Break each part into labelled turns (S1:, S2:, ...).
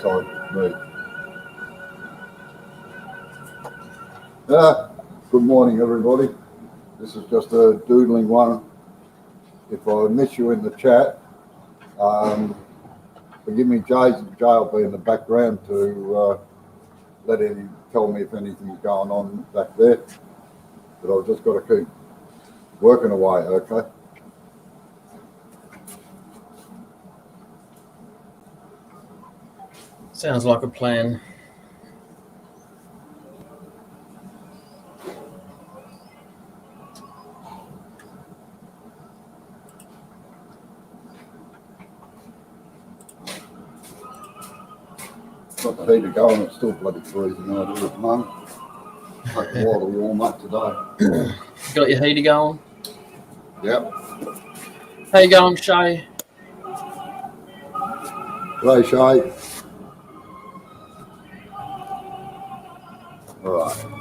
S1: Sorry, me. Uh, Good morning, everybody. This is just a doodling one. If I miss you in the chat, um, forgive me, Jay's in jail, be in the background to let him tell me if anything's going on back there. But I've just got to keep working away, okay?
S2: Sounds like a plan.
S1: Got the heater going, it's still bloody freezing out here at the moment. Take a while to warm up today.
S2: Got your heater going?
S1: Yep.
S2: How you going, Shay?
S1: G'day, Shay. All right.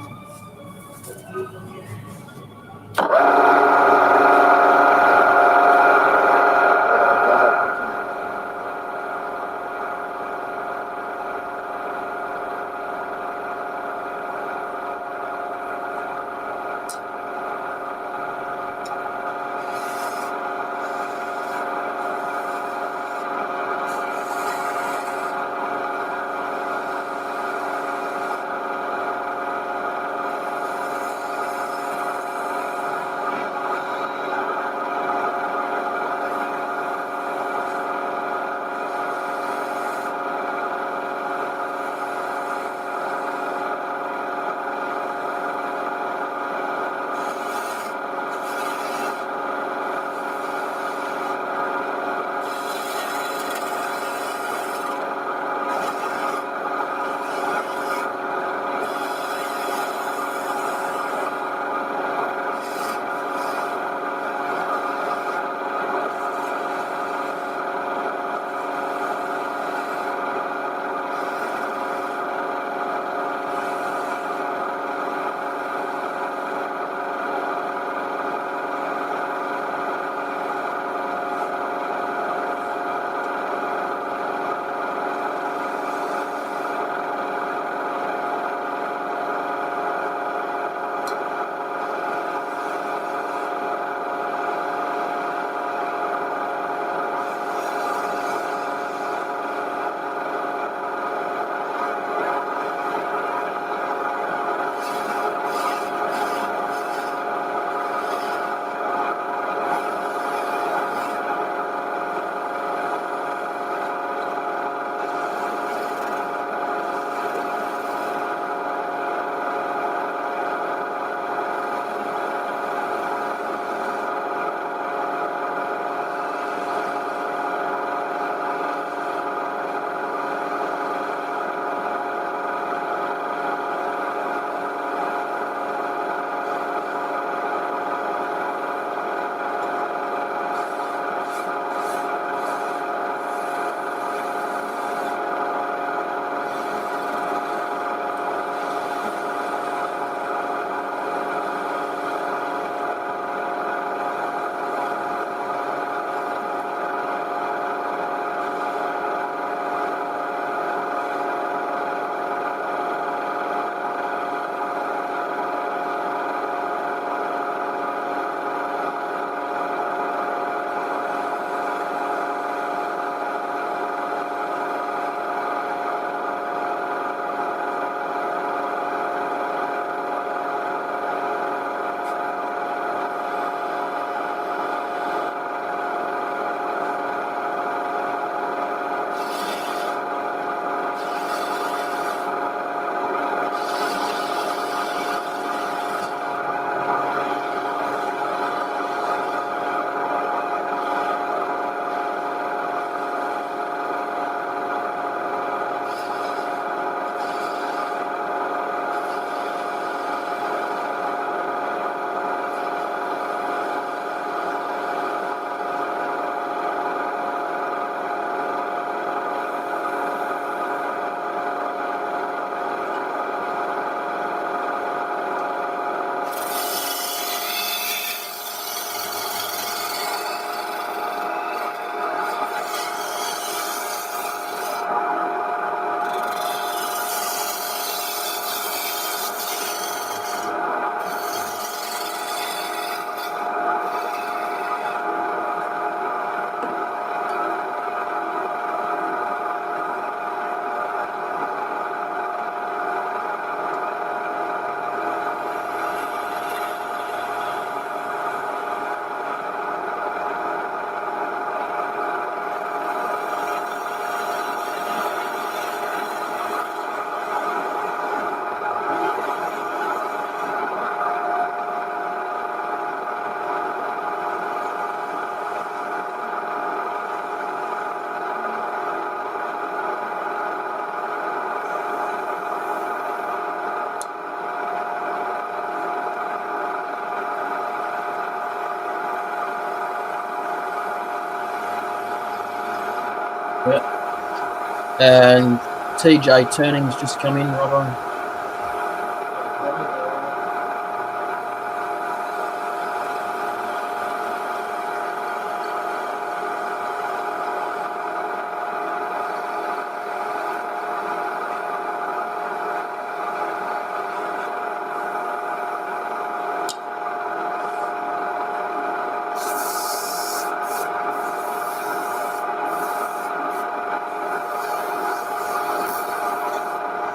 S2: And TJ Turning's just come in, Robbo.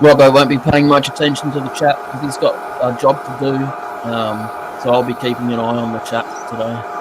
S2: Robbo won't be paying much attention to the chat because he's got a job to do. So I'll be keeping an eye on the chat today.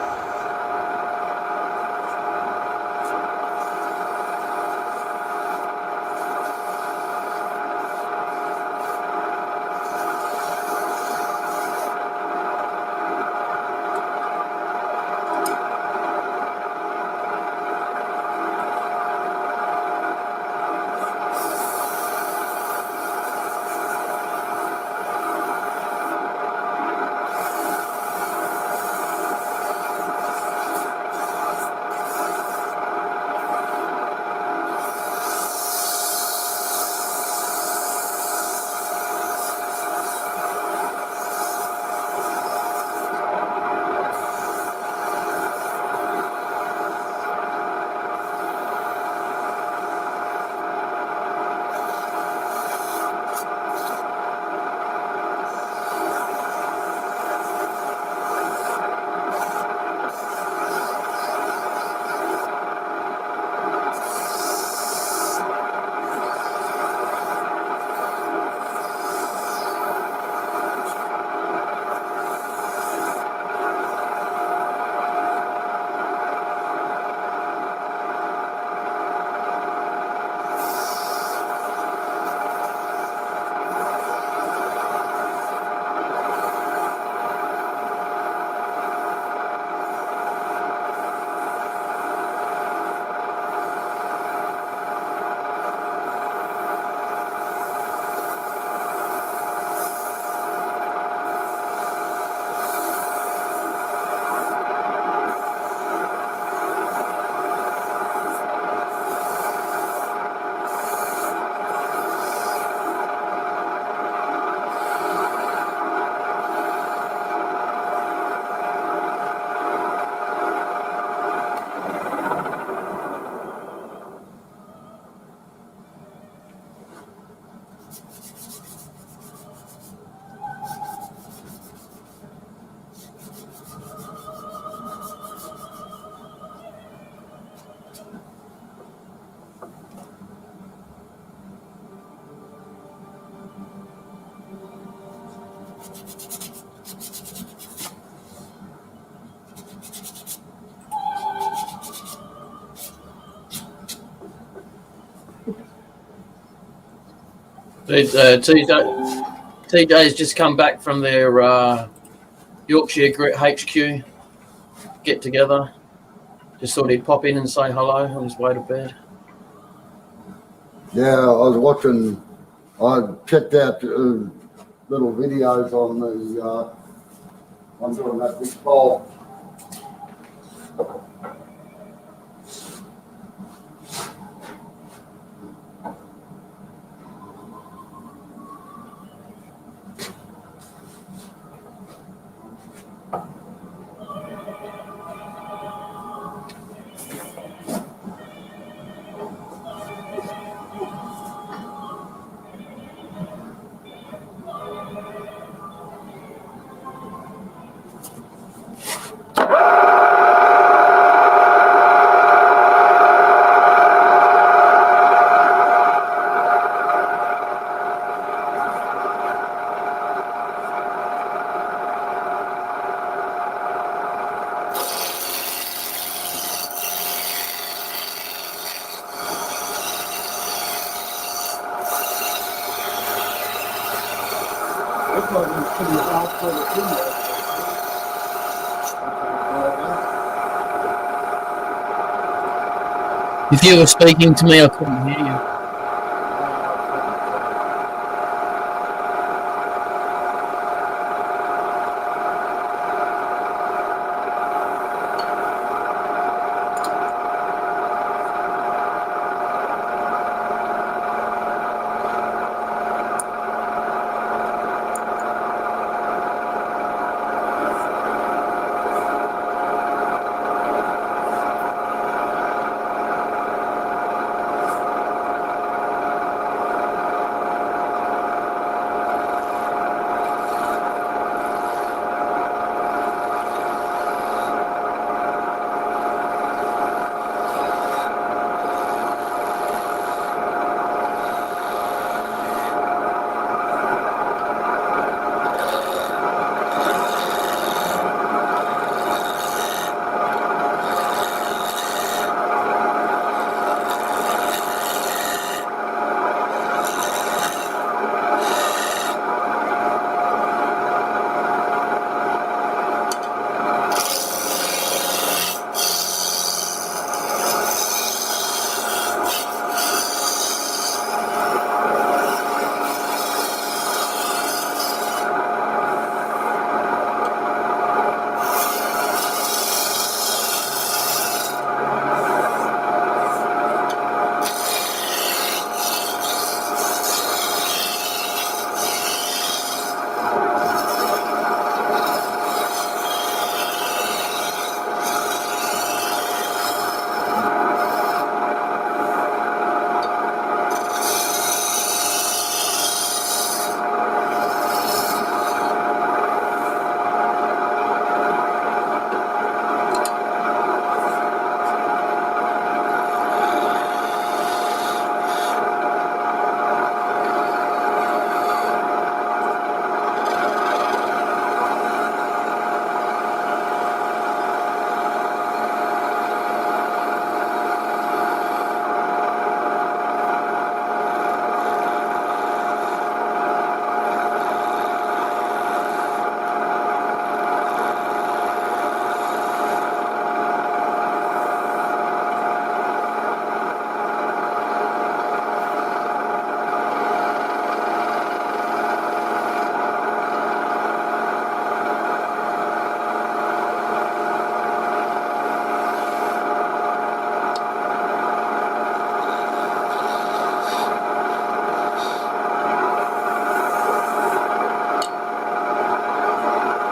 S2: TJ's just come back from their Yorkshire Grit HQ get together. Just thought he'd pop in and say hello on his way to bed.
S1: Yeah, I was watching. I checked out little videos on the. I'm doing that big ball.
S2: If you were speaking to me, I couldn't hear you.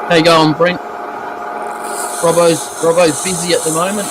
S2: How you going, Brent? Robbo's busy at the moment.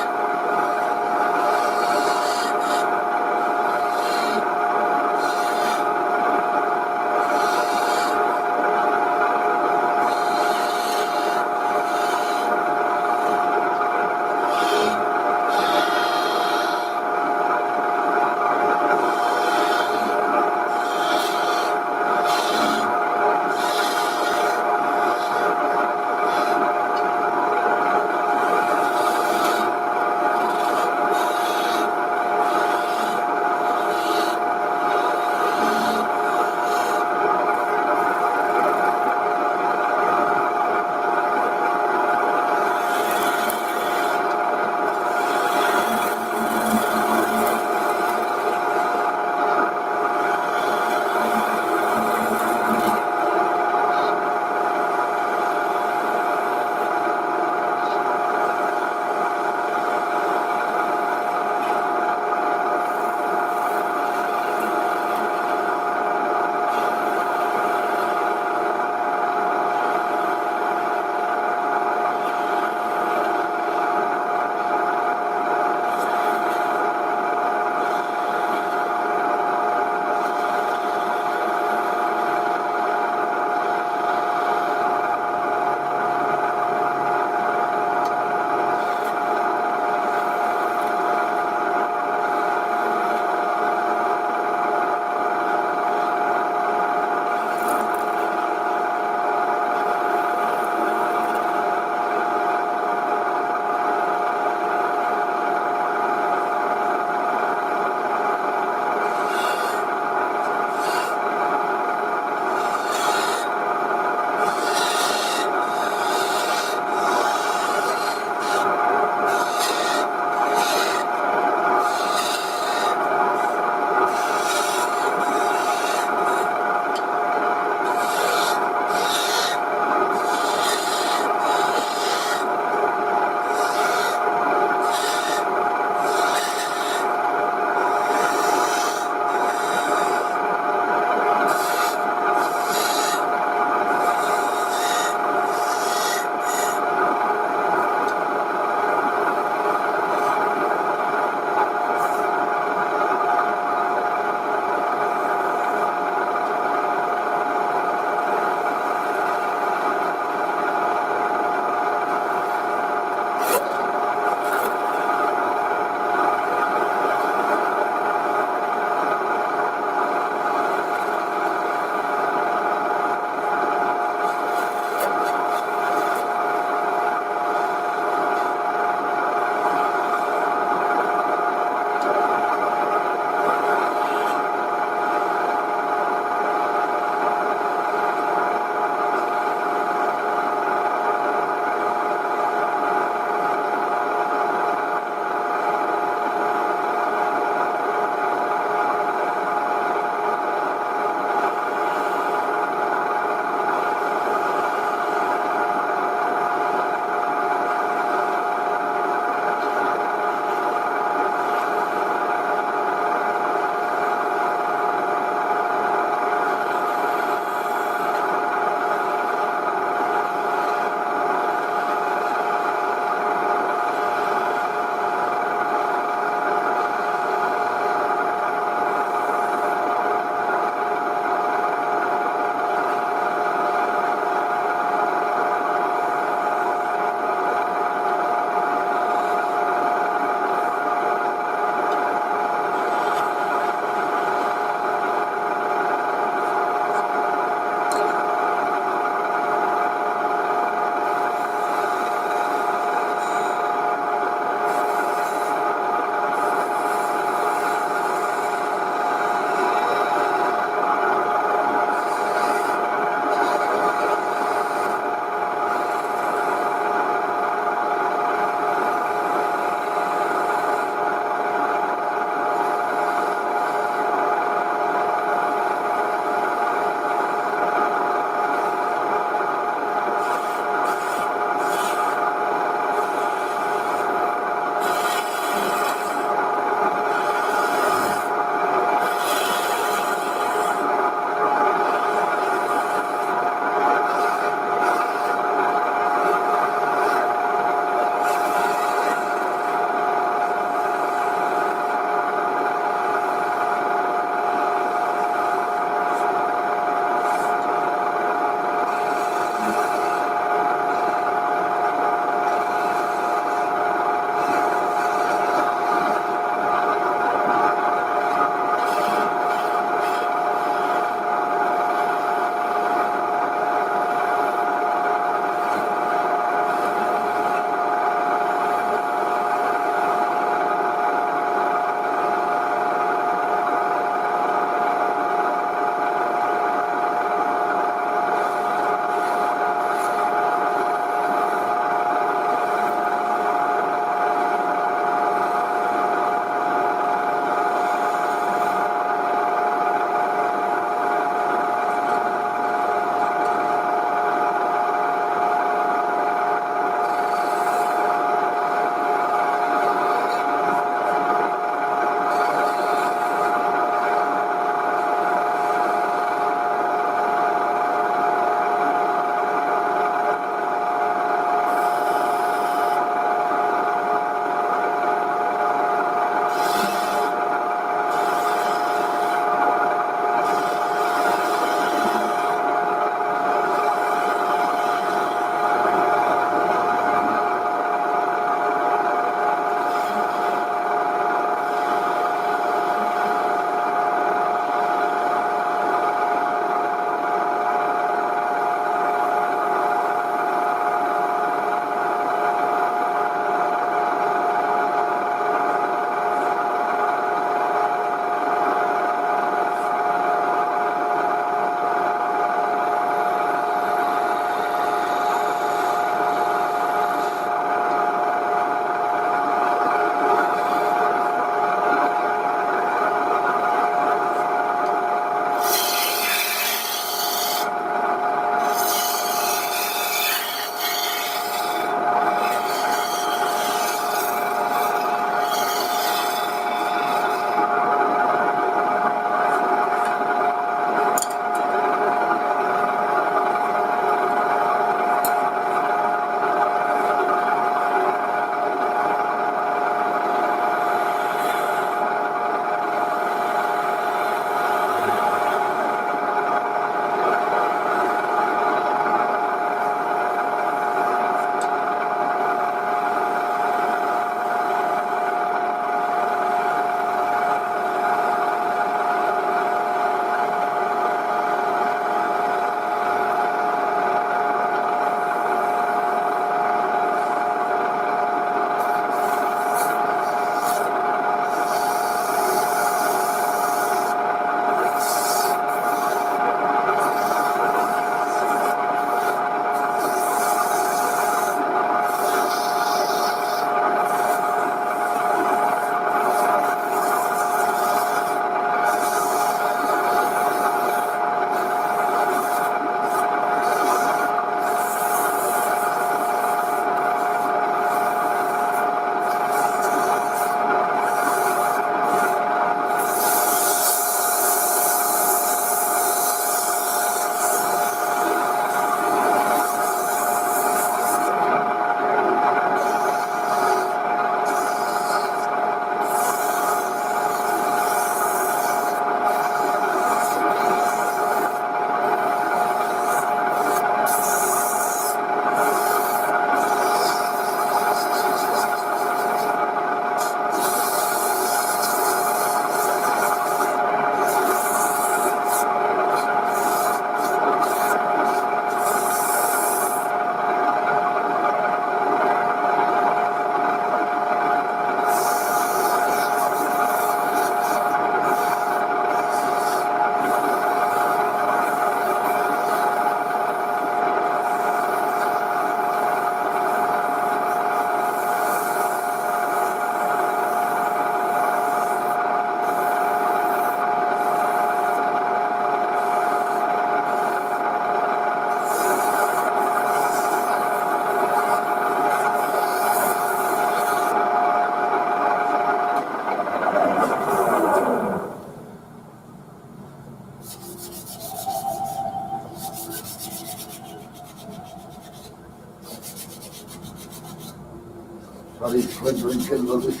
S1: bloody splintering kindle it.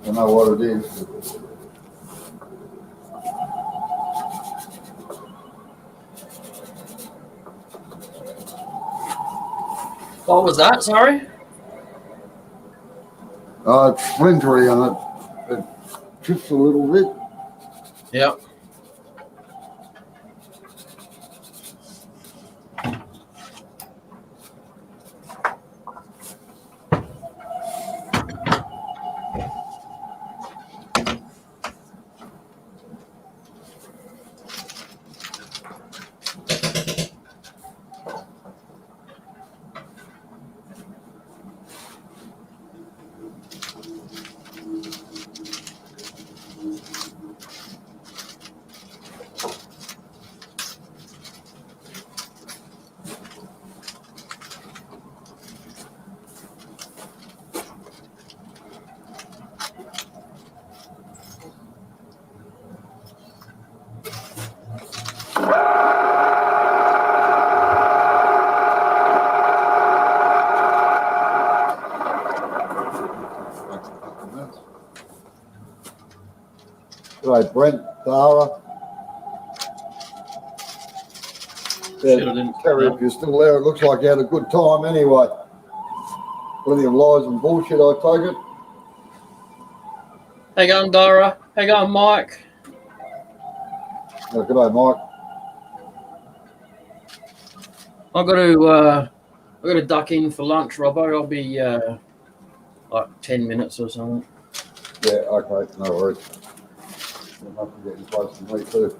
S1: I know what it is.
S2: What was that? Sorry.
S1: It's splintery and it chips a little bit.
S2: Yep.
S1: G'day, Brent, Dara.
S2: Shit, I didn't.
S1: Terry, if you're still there, it looks like you had a good time anyway. Plenty of lies and bullshit, I take it.
S2: Hang on, Dara. Hang on, Mike.
S1: Oh, g'day, Mike.
S2: I've got to duck in for lunch, Robbo. I'll be like 10 minutes or something.
S1: Yeah, okay, no worries. You'll have to get you close to me too.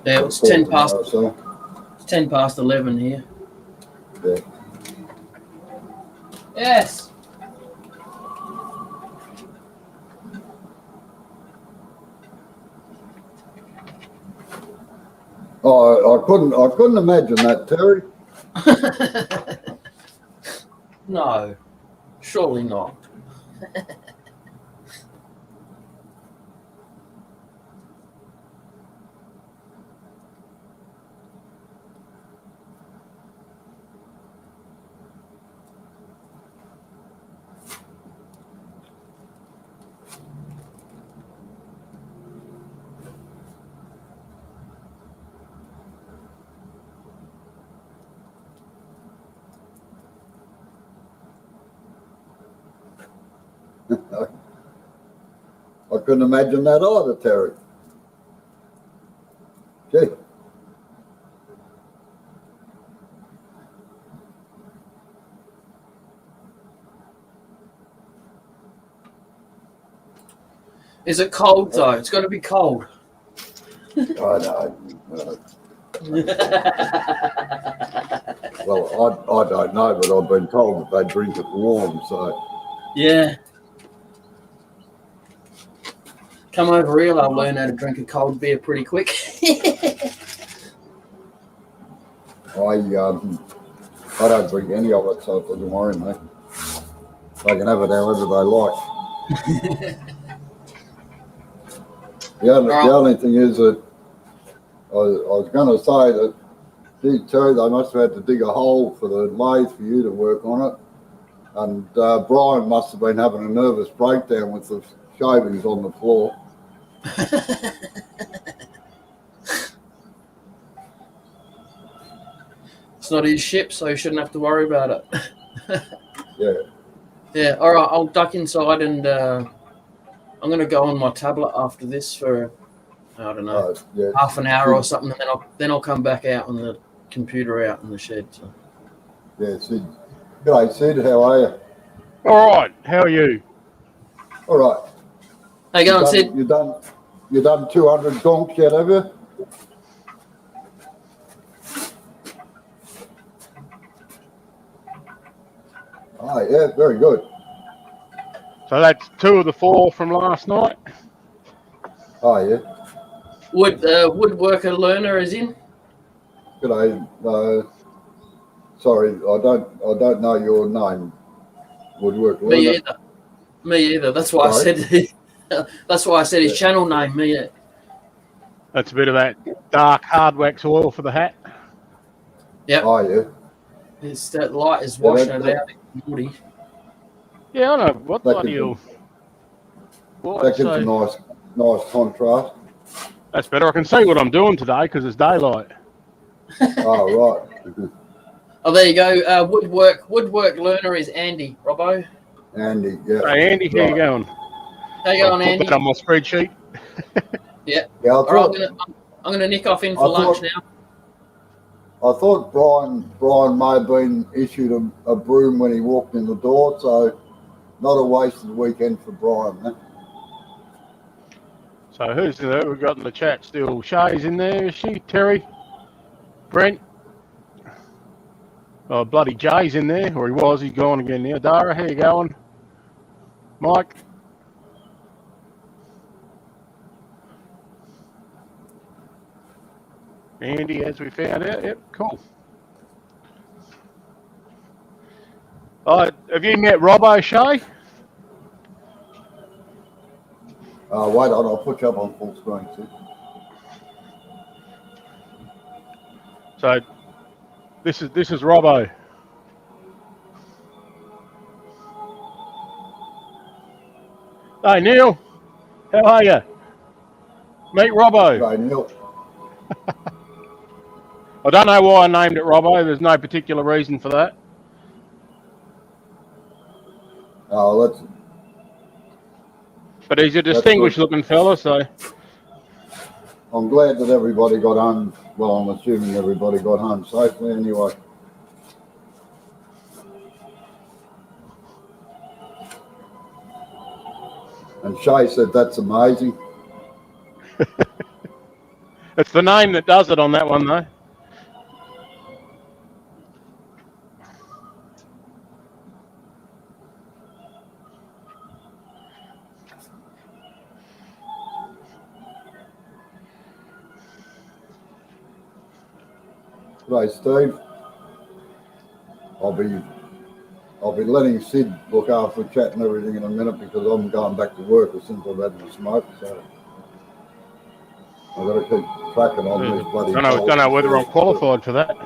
S2: Yeah, it's 10 past.
S1: So.
S2: It's 10 past 11 here.
S1: Yeah.
S2: Yes.
S1: Oh, I couldn't imagine that, Terry.
S2: No, surely not.
S1: I couldn't imagine that either, Terry. Gee.
S2: Is it cold though? It's got to be cold.
S1: I know. Well, I don't know, but I've been told that they drink it warm, so.
S2: Yeah. Come over here, I'll learn how to drink a cold beer pretty quick.
S1: I don't drink any of it, so it doesn't worry me. They can have it however they like. The only thing is that I was going to say that, gee, Terry, they must have had to dig a hole for the lathe for you to work on it. And Brian must have been having a nervous breakdown with the shavings on the floor.
S2: It's not his ship, so he shouldn't have to worry about it.
S1: Yeah.
S2: Yeah, all right, I'll duck inside and I'm going to go on my tablet after this for, I don't know,
S1: yeah.
S2: half an hour or something, and then I'll come back out on the computer out in the shed. So.
S1: Yeah, Sid. G'day, Sid. How are you?
S3: All right. How are you?
S1: All right.
S2: How you going, Sid?
S1: You done 200 donks yet, have you? Oh, yeah, very good.
S3: So that's 2 of the 4 from last night.
S1: Oh, yeah.
S2: Woodworker learner is in.
S1: G'day. Sorry, I don't know your name. Woodwork learner.
S2: Me either. Me either. That's why
S1: Sorry?
S2: I said. That's why I said his channel name. Me.
S3: That's a bit of that dark hard wax oil for the hat.
S2: Yep.
S1: Oh, yeah.
S2: It's that light is washing it out. Woody.
S3: Yeah, I know. What
S1: That
S3: bloody
S1: gives
S3: hell? What?
S1: That gives a
S3: So
S1: nice contrast.
S3: that's better. I can see what I'm doing today because it's daylight.
S1: Oh, right.
S2: Oh, there you go. Woodwork learner is Andy. Robbo.
S1: Andy, yeah.
S3: Hey, Andy, how you
S1: Right.
S3: going?
S2: How you
S3: I'll
S2: going,
S3: put
S2: Andy?
S3: that on my spreadsheet.
S2: Yeah.
S1: Yeah,
S2: All right, I'm gonna nick off in for lunch now.
S1: I thought Brian may have been issued a broom when he walked in the door, so not a wasted weekend for Brian. Huh?
S3: So who's there? We've got in the chat still. Shay's in there, is she? Terry? Brent? Oh, bloody Jay's in there, or he was. He's gone again now. Dara, how you going? Mike? Andy, as we found out. Yep, cool. Have you met Robbo, Shay?
S1: Wait on, I'll put you up on full screen, see?
S3: So this is Robbo. Hey Neil, how are you? Meet Robbo.
S1: Okay, Neil.
S3: I don't know why I named it Robbo. There's no particular reason for that.
S1: Let's.
S3: But he's a distinguished looking fella, so.
S1: I'm glad that everybody got home. Well, I'm assuming everybody got home safely anyway. And Shay said that's amazing.
S3: It's the name that does it on that one, though.
S1: G'day, Steve. I'll be letting Sid look after the chat and everything in a minute because I'm going back to work as soon as I've had my smoke. So I've got to keep tracking on these bloody.
S3: Don't know whether I'm qualified for that.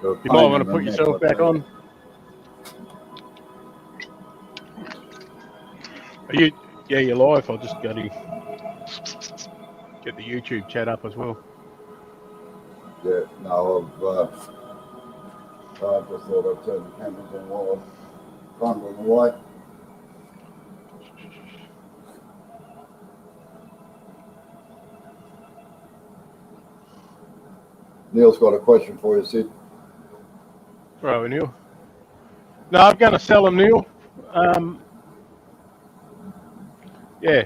S3: You might want to put yourself back on. Are you? Yeah, you're live. I'll just go to get the YouTube chat up as well.
S1: Yeah, no, I just thought I'd turn the cameras on while I'm bundling away. Neil's got a question for you, Sid.
S3: Right, Neil. No, I'm going to sell them, Neil. Yeah,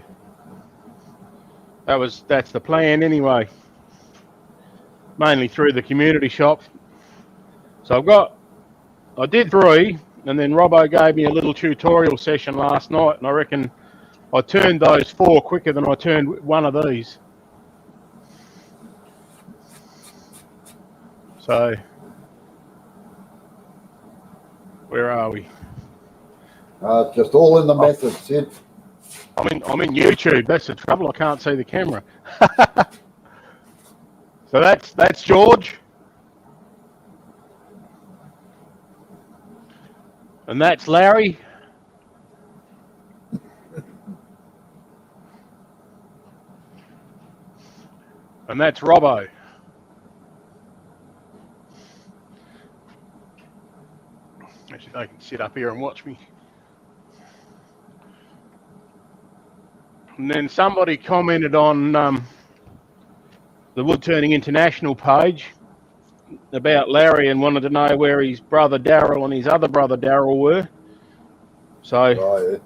S3: that's the plan anyway. Mainly through the community shop. So I did 3, and then Robbo gave me a little tutorial session last night, and I reckon I turned those 4 quicker than I turned one of these. So, where are we?
S1: It's just all in the method, Sid.
S3: I'm in YouTube. That's the trouble. I can't see the camera. So that's George, and that's Larry, and that's Robbo. Actually, they can sit up here and watch me. And then somebody commented on the Wood Turning International page about Larry and wanted to know where his brother Daryl and his other brother Daryl were. So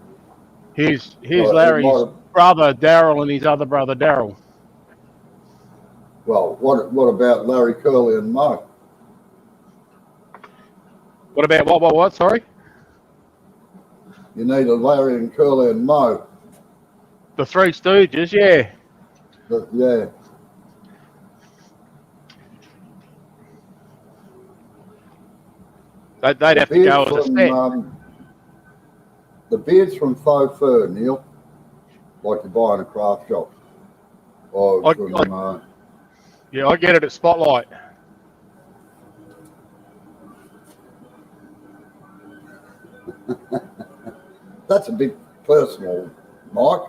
S3: here's Larry's brother Daryl and his other brother Daryl.
S1: Well, what about Larry, Curly, and Mo?
S3: What about what? Sorry?
S1: You need a Larry and Curly and Mo.
S3: The Three Stooges, yeah.
S1: Yeah.
S3: They'd have to go as a set.
S1: The beard's from faux fur, Neil, like you buy in a craft shop.
S3: Yeah, I get it at Spotlight.
S1: That's a bit personal, Mike.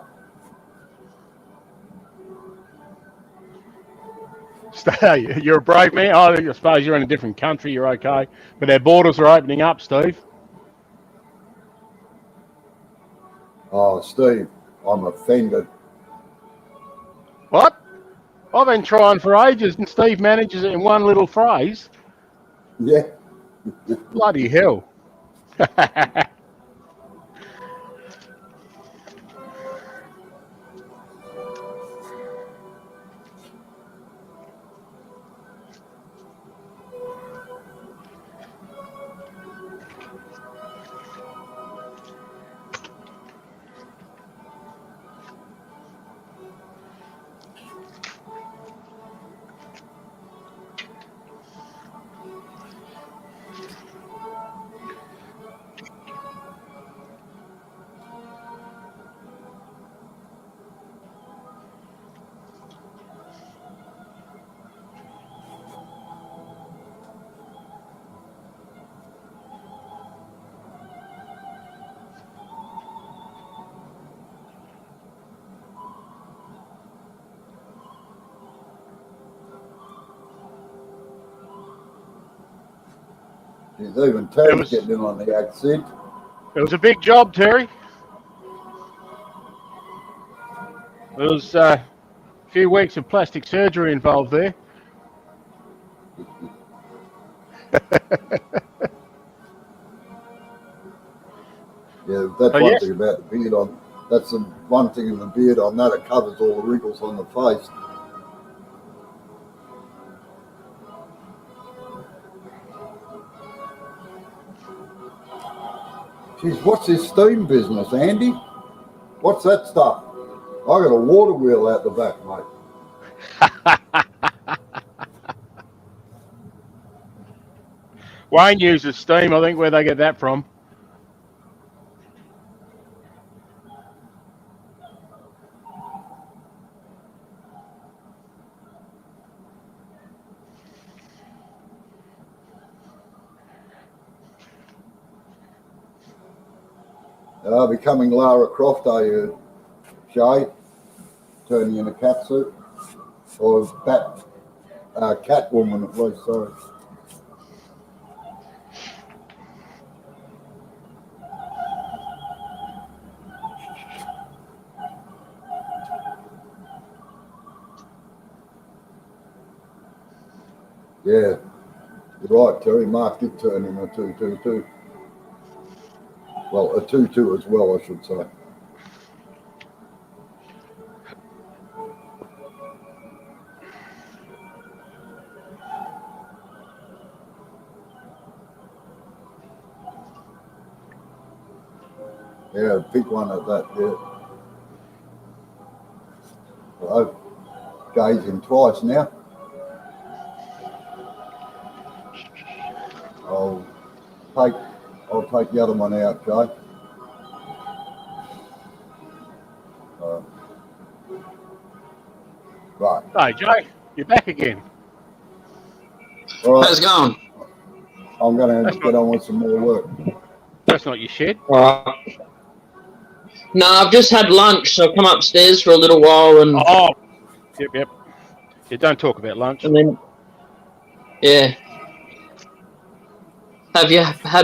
S3: You're a brave man. Oh, I suppose you're in a different country. You're okay. But our borders are opening up, Steve.
S1: Oh, Steve, I'm offended.
S3: What? I've been trying for ages, and Steve manages it in one little phrase.
S1: Yeah.
S3: Bloody hell.
S1: He's even Terry's getting in on the accent.
S3: It was a big job, Terry. There was a few weeks of plastic surgery involved there.
S1: Yeah, that's
S3: Oh,
S1: one
S3: yes.
S1: thing about the beard on. That's the one thing in the beard on that, it covers all the wrinkles on the face. Geez, what's this steam business, Andy? What's that stuff? I got a water wheel out the back, mate.
S3: Wayne uses steam, I think, where they get that from.
S1: Becoming Lara Croft, are you, Shay? Turning in a cat suit? Or Catwoman at least, sorry. Yeah, you're right, Terry. Mark did turn in a 222. Well, a 2-2 as well, I should say. Yeah, pick one at that, yeah. Well, I've gauged him twice now. I'll take the other one out, Jay. Right.
S3: Hey, Jay, you're back again.
S1: All right.
S4: How's it going?
S1: I'm going to get on with some more work.
S3: That's not your shed.
S4: No, I've just had lunch, so I've come upstairs for a little while and.
S3: Oh, yep. Yeah, don't talk about lunch.
S4: And then, yeah. Have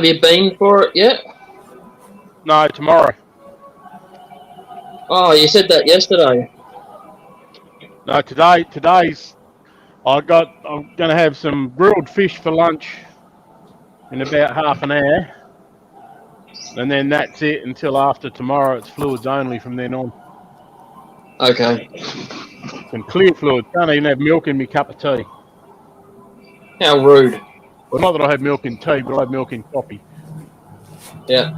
S4: you been for it yet?
S3: No, tomorrow.
S4: Oh, you said that yesterday.
S3: No, today's. I'm going to have some grilled fish for lunch in about half an hour, and then that's it until after tomorrow. It's fluids only from then on.
S4: Okay.
S3: Some clear fluids. Don't even have milk in my cup of tea.
S4: How rude.
S3: Well, not that I have milk in tea, but I have milk in coffee.
S4: Yeah.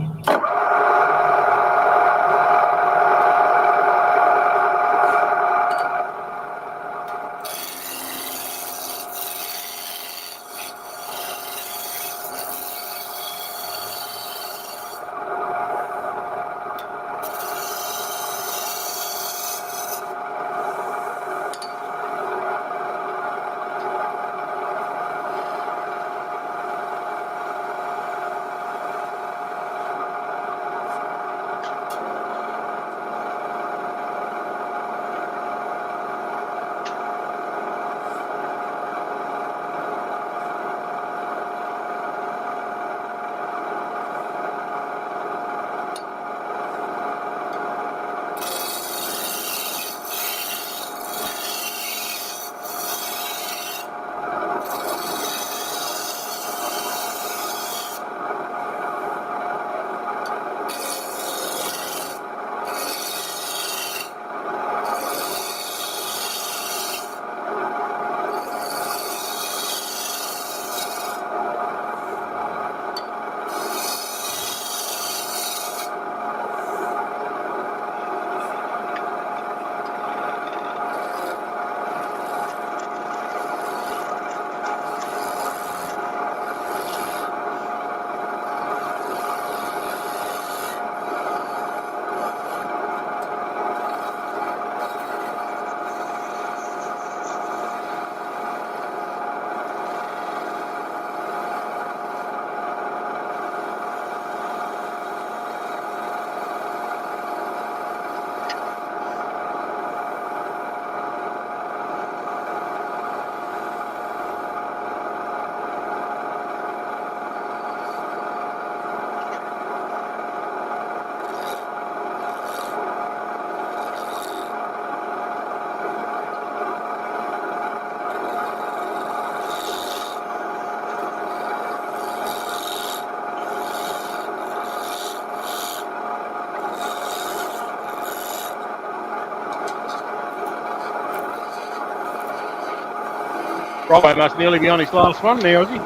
S3: Robbo must nearly be on his last one now, is he?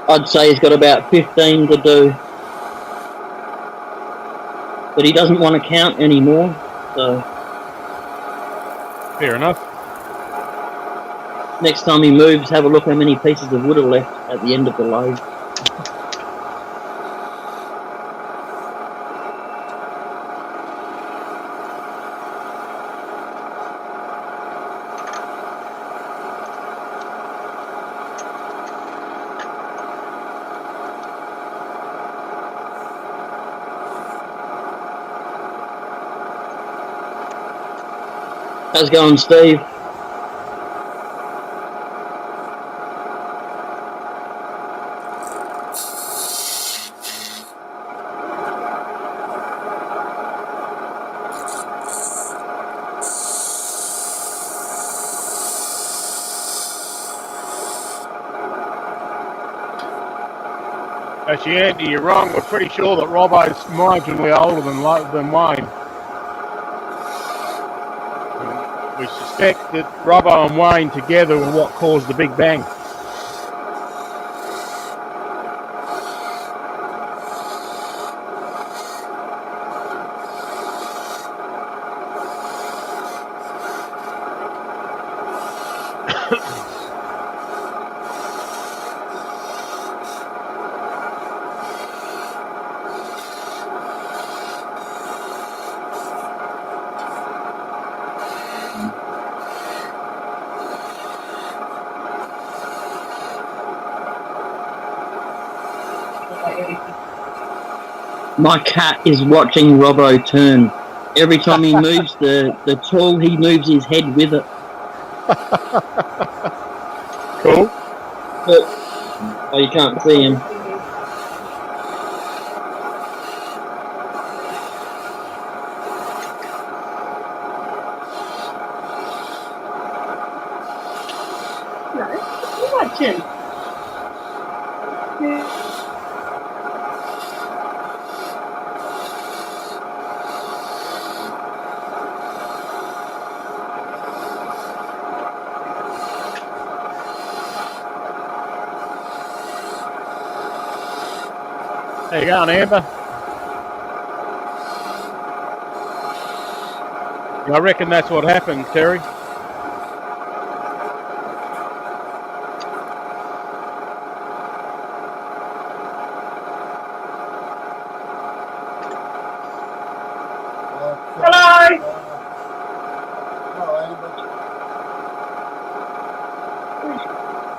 S4: I'd say he's got about 15 to do. But he doesn't want to count anymore, so
S3: Fair enough.
S4: next time he moves, have a look how many pieces of wood are left at the end of the load. How's it going, Steve?
S3: Actually, Andy, you're wrong. We're pretty sure that Robbo's marginally older than Wayne. We suspect that Robbo and Wayne together were what caused the Big Bang.
S4: My cat is watching Robbo turn. Every time he moves the tool, he moves his head with it.
S3: Cool.
S4: But, oh, you can't see him.
S5: No, you're watching.
S3: There you go, Amber. I reckon that's what happened, Terry.
S5: Hello.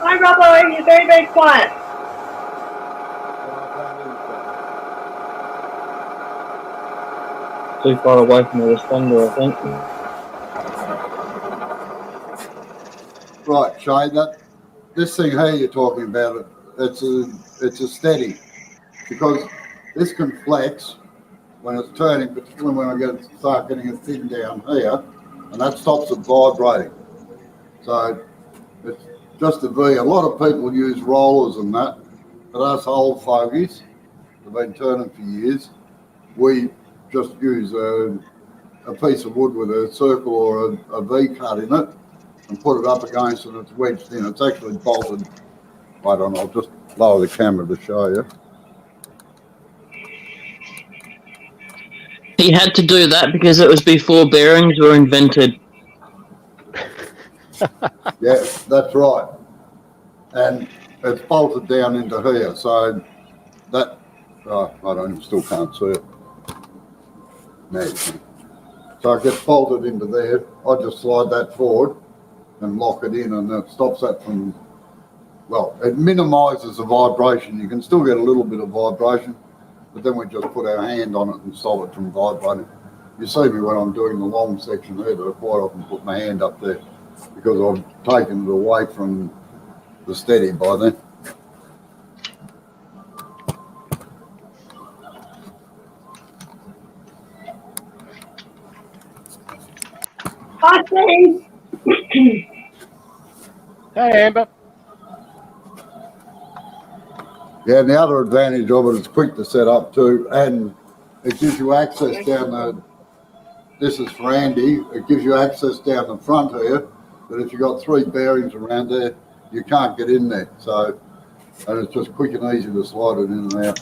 S5: Hi, Robbo. You're very, very quiet.
S4: Too far away from the responder, I think.
S1: Right, Shane, this thing here you're talking about, it's a steady, because this can flex when it's turning, particularly when I start getting it thin down here, and that stops it vibrating. So it's just a V. A lot of people use rollers and that, but us old fogies have been turning for years. We just use a piece of wood with a circle or a V cut in it and put it up against it, and it's wedged in. It's actually bolted. I don't know, I'll just lower the camera to show you.
S4: He had to do that because it was before bearings were invented.
S1: Yeah, that's right. And it's bolted down into here, so that, still can't see it. Now you can. So it gets bolted into there. I just slide that forward and lock it in, and it stops that from, well, it minimises the vibration. You can still get a little bit of vibration, but then we just put our hand on it and stop it from vibrating. You see me when I'm doing the long section there, but I quite often put my hand up there because I've taken it away from the steady by then.
S5: Hi, Steve.
S3: Hey, Amber.
S1: Yeah, and the other advantage of it is quick to set up too, and it gives you access down the, this is for Andy, it gives you access down the front here, but if you've got 3 bearings around there, you can't get in there. So, and it's just quick and easy to slide it in and out.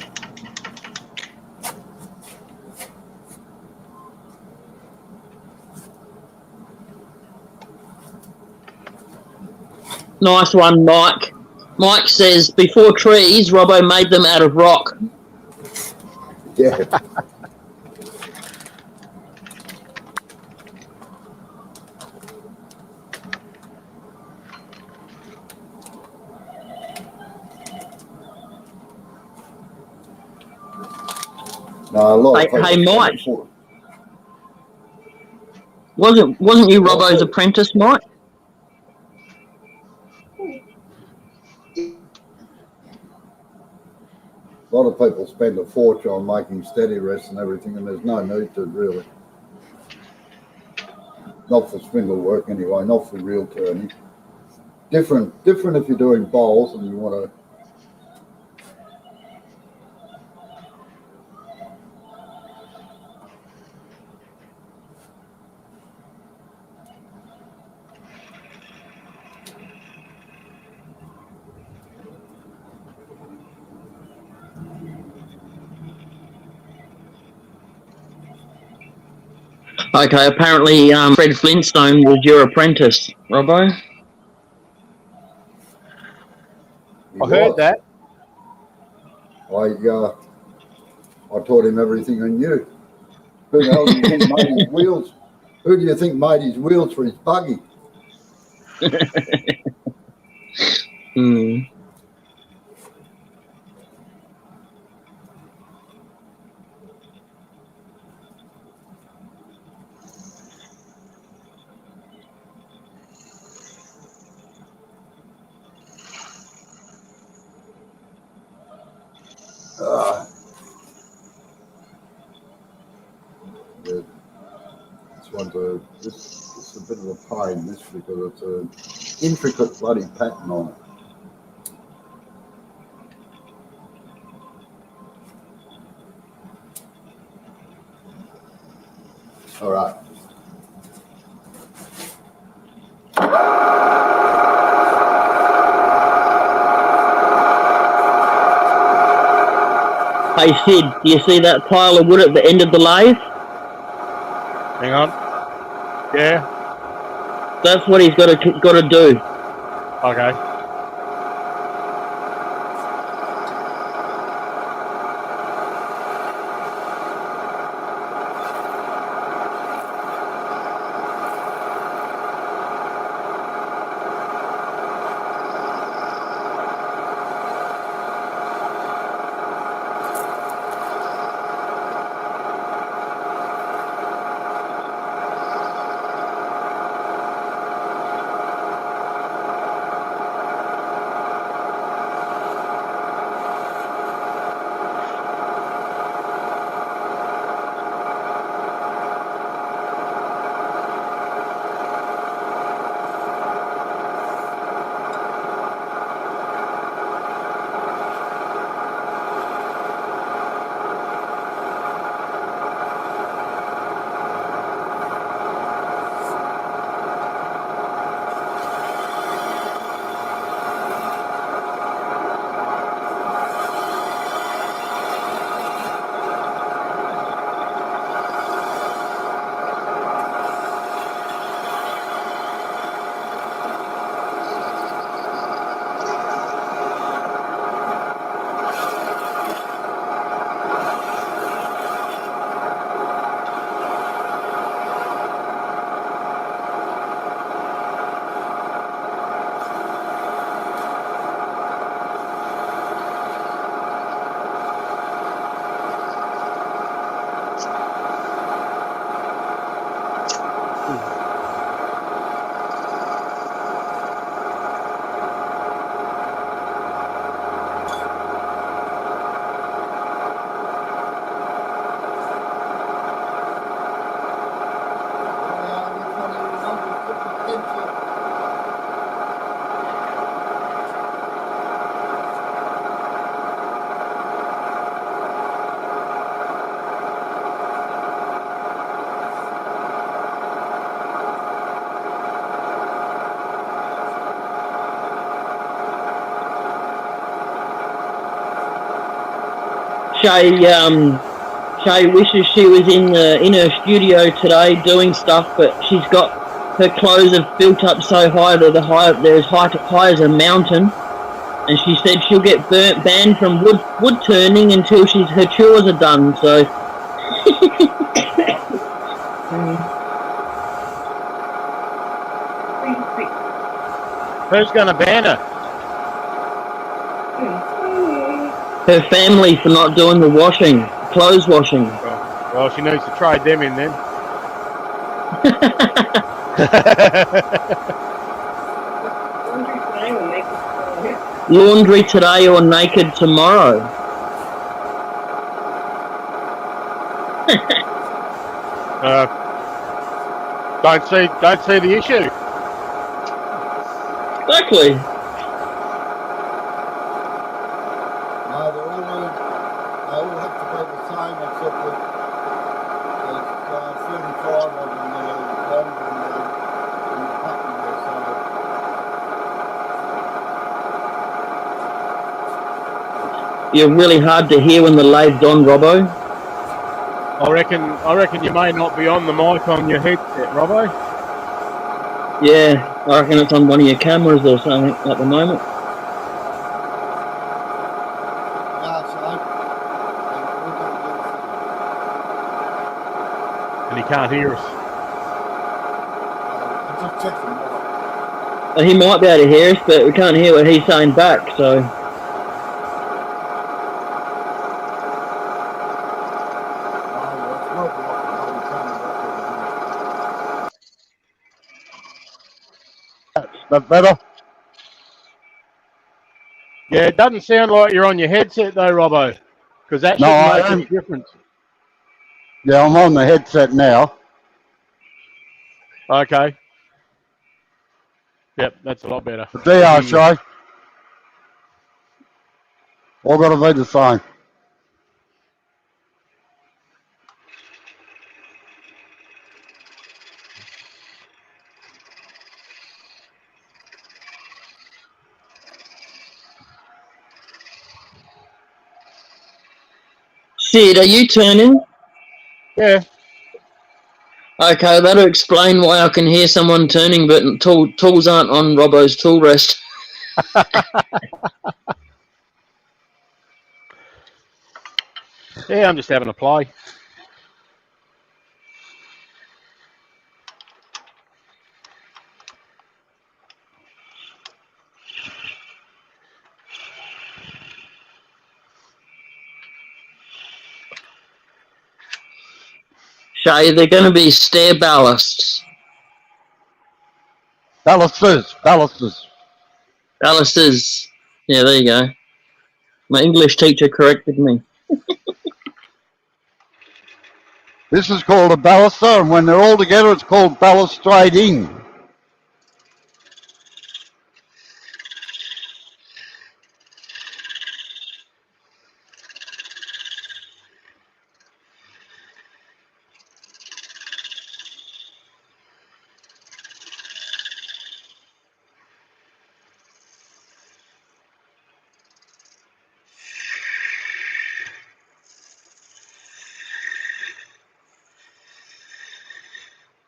S4: Nice one, Mike. Mike says, before trees, Robbo made them out of rock.
S1: Yeah. No, a lot of people
S4: Hey,
S1: can't
S4: Mike.
S1: afford-
S4: Wasn't you Robbo's apprentice, Mike?
S1: A lot of people spend a fortune on making steady rests and everything, and there's no need to really. Not for spindle work anyway, not for real turning. Different if you're doing bowls and you want to.
S4: Okay, apparently Fred Flintstone was your apprentice, Robbo.
S3: I heard that.
S1: I taught him everything I knew. Who the hell do you think made his wheels? Who do you think made his wheels for his buggy?
S4: Hmm.
S1: Yeah, this is a bit of a pain, this, because it's an intricate bloody pattern on it. All right.
S4: Hey Sid, do you see that pile of wood at the end of the lathe?
S3: Hang on. Yeah.
S4: That's what he's got to do.
S3: Okay.
S4: Shay wishes she was in her studio today doing stuff, but she's got her clothes have built up so high that they're as high as a mountain, and she said she'll get banned from wood turning until her chores are done. So.
S3: Who's going to ban her?
S4: Her family for not doing the clothes washing.
S3: Well, she needs to trade them in then.
S4: Laundry today or naked tomorrow.
S3: Don't see the issue.
S4: Exactly.
S1: No, they all have to be the same except that there's 35 of them that are longer in the pattern there, so
S4: You're really hard to hear when the lathe's on, Robbo.
S3: I reckon you may not be on the mic on your headset, Robbo.
S4: Yeah, I reckon it's on one of your cameras or something at the moment.
S3: And he can't hear us.
S1: I'm just checking.
S4: He might be able to hear us, but we can't hear what he's saying back, so.
S6: That better?
S3: Yeah, it doesn't sound like you're on your headset though, Robbo, because that
S6: No,
S3: should
S6: I
S3: make
S6: am.
S3: a difference.
S6: Yeah, I'm on the headset now.
S3: Okay. Yep, that's a lot better.
S6: But there you are, Shay. All got to be the same.
S4: Sid, are you turning?
S3: Yeah.
S4: Okay, that'll explain why I can hear someone turning, but tools aren't on Robbo's tool rest.
S3: Yeah, I'm just having a play.
S4: Shay, they're going to be stair ballasts.
S6: Ballasters.
S4: Balusters. Yeah, there you go. My English teacher corrected me.
S6: This is called a baluster, and when they're all together, it's called balustrading.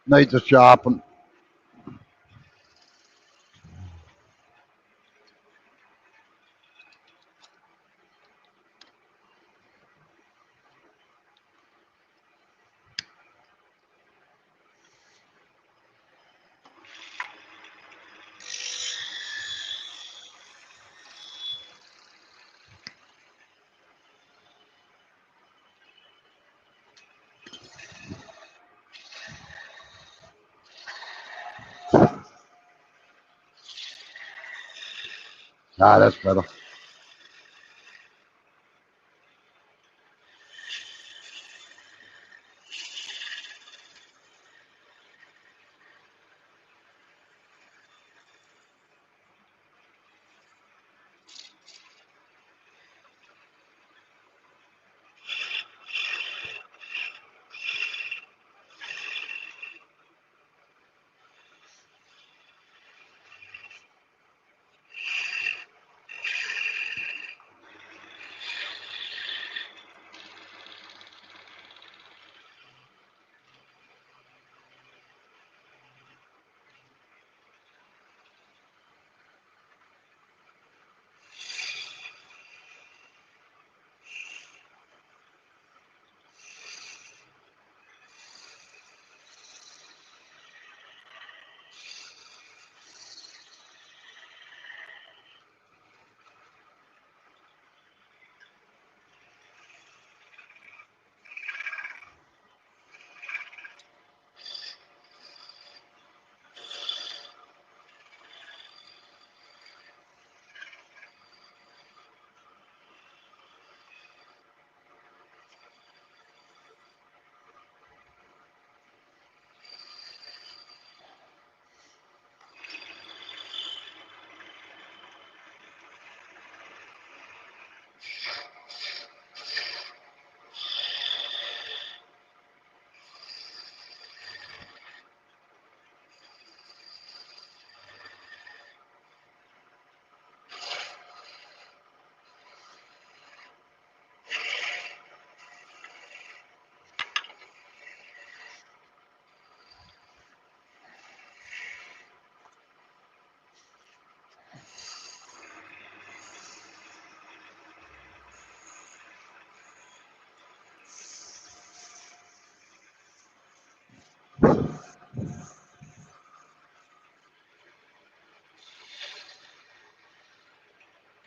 S6: Needs a sharpen. Ah, that's better.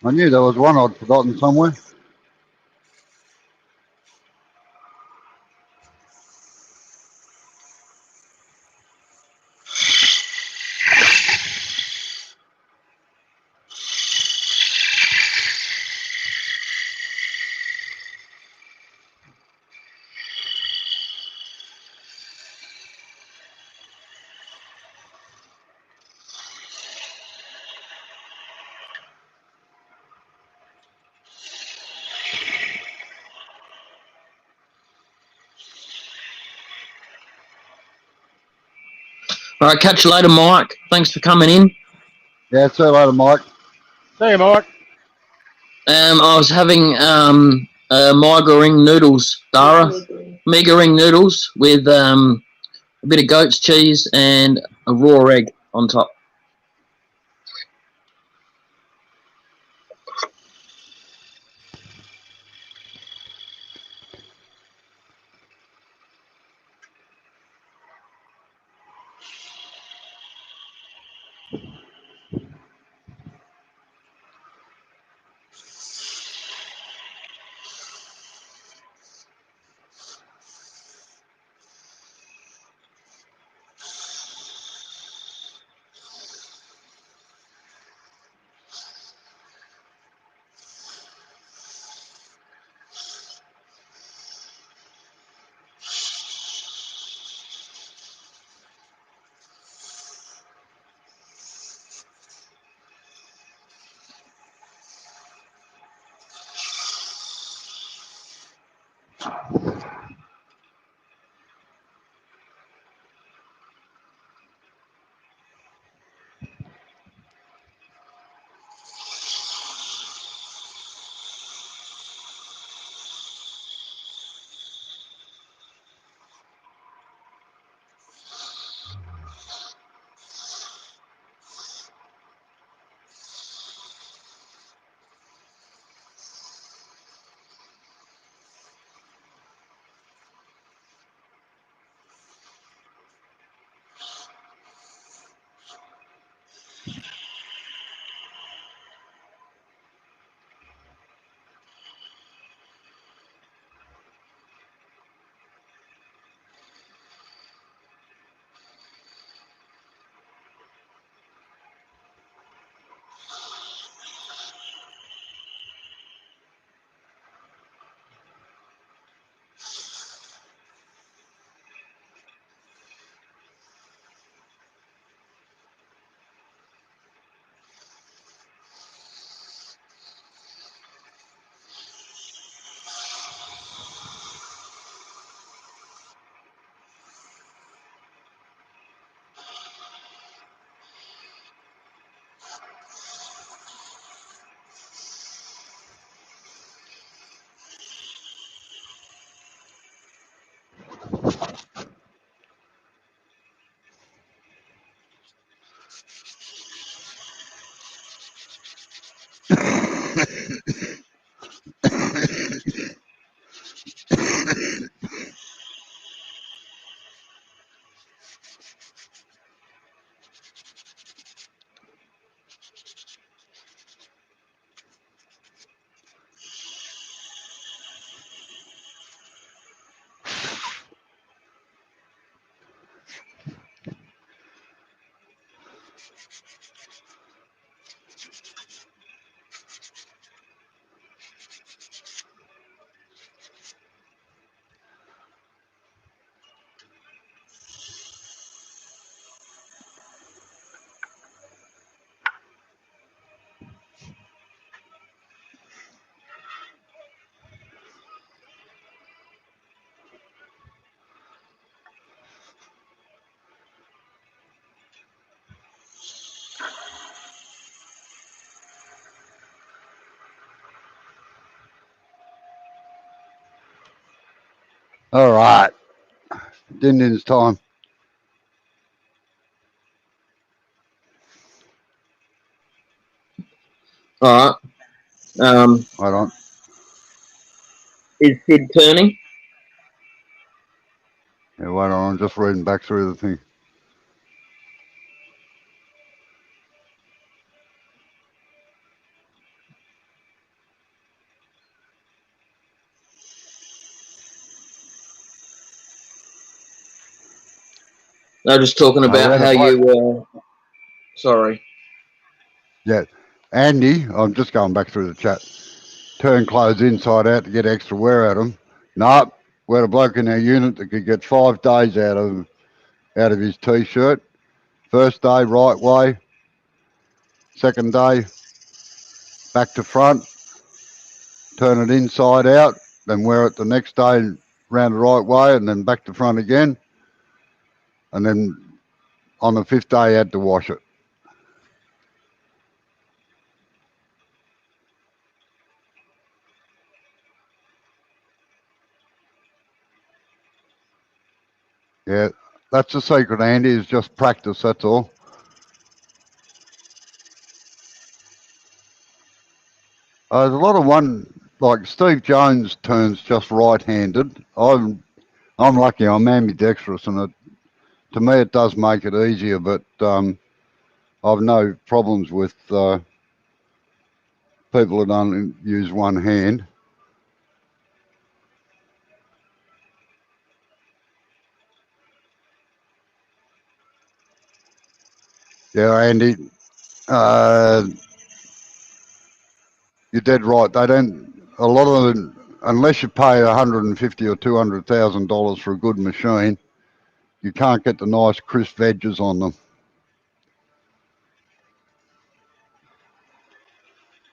S6: I knew there was one I'd forgotten somewhere.
S4: All right, catch you later, Mike. Thanks for coming in.
S6: Yeah, see you later, Mike.
S3: See you, Mike.
S4: I was having Miga ring noodles, Dara. Miga ring noodles with a bit of goat's cheese and a raw egg on top.
S6: All right. Din-din's time.
S4: All right.
S6: Hold on.
S4: Is Sid turning?
S6: Yeah, wait on. I'm just reading back through the thing.
S4: They were just talking
S6: we
S4: about
S6: had a
S4: how
S6: bloke-
S4: you. Sorry.
S6: Yeah, Andy, I'm just going back through the chat. Turn clothes inside out to get extra wear out of them. Nope, we had a bloke in our unit that could get 5 days out of his t-shirt. First day, right way. Second day, back to front. Turn it inside out, then wear it the next day round the right way, and then back to front again. And then on the 5th day, had to wash it. Yeah, that's the secret, Andy, is just practice, that's all. There's a lot of like Steve Jones turns just right-handed. I'm lucky, I'm ambidextrous, and to me it does make it easier, but I've no problems with people that only use one hand. Yeah, Andy, you're dead right. They don't. A lot of them, unless you pay $150,000 or $200,000 for a good machine, you can't get the nice crisp edges on them.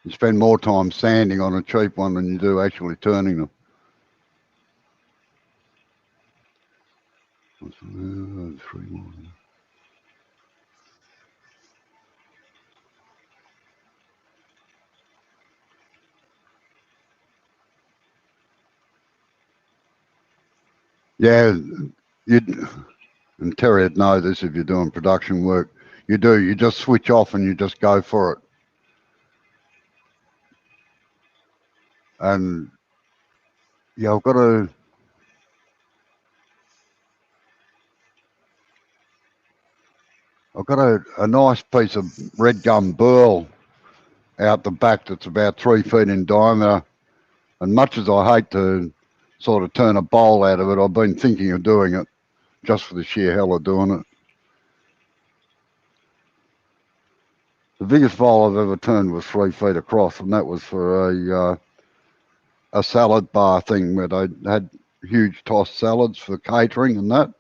S6: You spend more time sanding on a cheap one than you do actually turning them. Three more. Yeah, and Terry would know this if you're doing production work. You do. You just switch off and you just go for it. And yeah, I've got a nice piece of red gum burl out the back that's about 3 feet in diameter. And much as I hate to sort of turn a bowl out of it, I've been thinking of doing it just for the sheer hell of doing it. The biggest bowl I've ever turned was 3 feet across, and that was for a salad bar thing where they had huge tossed salads for catering and that.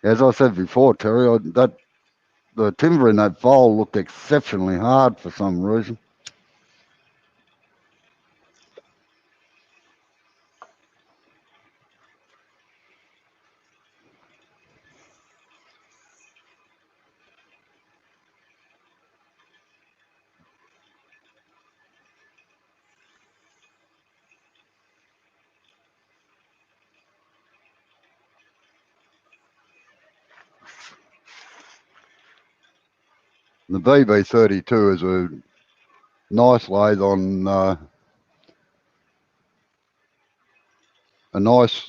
S6: As I said before, Terry, the timber in that bowl looked exceptionally hard for some reason. The BB32 is a nice lathe on a nice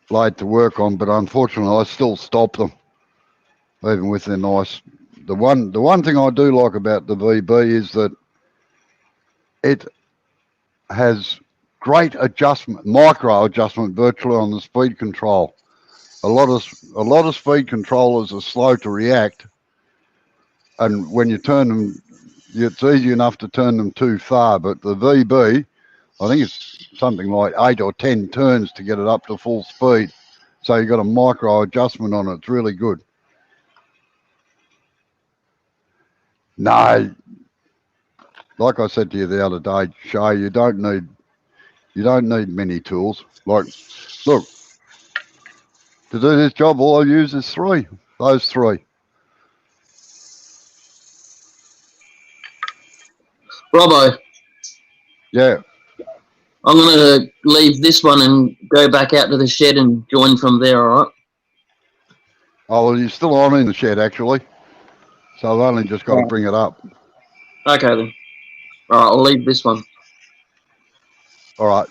S6: blade to work on, but unfortunately I still stop them, even with their nice. The one thing I do like about the VB is that it has great adjustment, micro adjustment virtually on the speed control. A lot of speed controllers are slow to react, and when you turn them, it's easy enough to turn them too far. But the VB, I think it's something like 8 or 10 turns to get it up to full speed. So you've got a micro adjustment on it. It's really good. No, like I said to you the other day, Shay, you don't need many tools. Like, look, to do this job, all I use is those three.
S4: Robbo,
S6: Yeah.
S4: I'm going to leave this one and go back out to the shed and join from there, all right?
S6: Oh, well, you're still on in the shed, actually. So I've only just got to bring it up.
S4: Okay, then. All right, I'll leave this one.
S6: All right.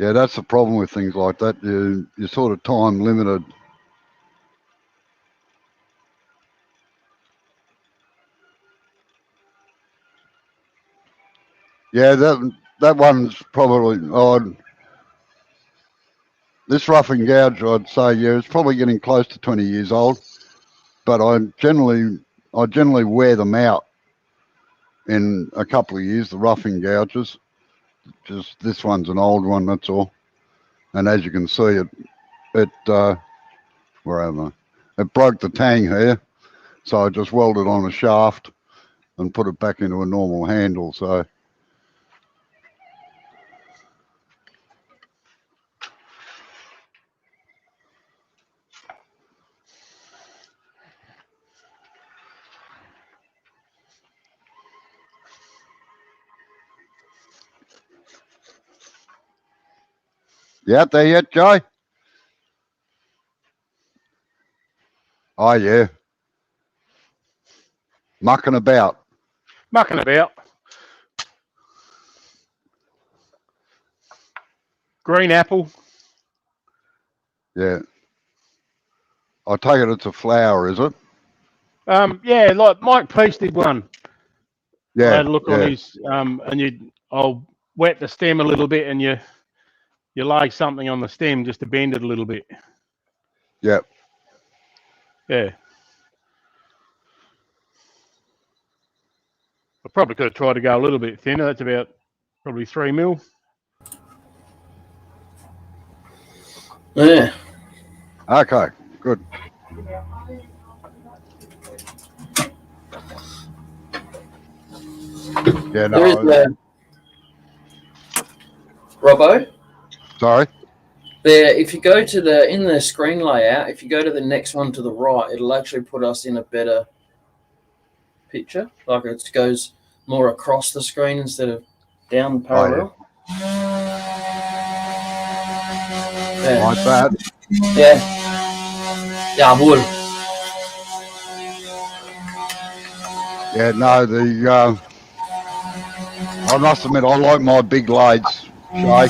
S6: Yeah, that's the problem with things like that. You're sort of time limited. Yeah, that one's probably this roughing gouge. I'd say it's probably getting close to 20 years old. But I generally wear them out in a couple of years. The roughing gouges. Just this one's an old one. That's all. And as you can see, where am I? It broke the tang here, so I just welded on a shaft and put it back into a normal handle. So. You out there yet, Joe? Oh, yeah. Mucking about.
S3: Mucking about. Green apple.
S6: Yeah. I take it it's a flower, is it?
S3: Yeah, like Mike Peace did one. I
S6: Yeah.
S3: had a look on his, and I'll wet the stem a little bit, and you lay something on the stem just to bend it a little bit.
S6: Yeah.
S3: Yeah. I probably could have tried to go a little bit thinner. That's about probably 3 mil.
S2: Yeah.
S6: Okay, good. Yeah,
S2: There is
S6: no.
S2: Robbo.
S6: Sorry.
S2: There, if you go to in the screen layout, if you go to the next one to the right, it'll actually put us in a better picture. Like it goes more across the screen instead of down parallel. Yeah.
S6: Like that.
S2: Yeah. Jawohl.
S6: Yeah, no, I must admit, I like my big lathes, Shay.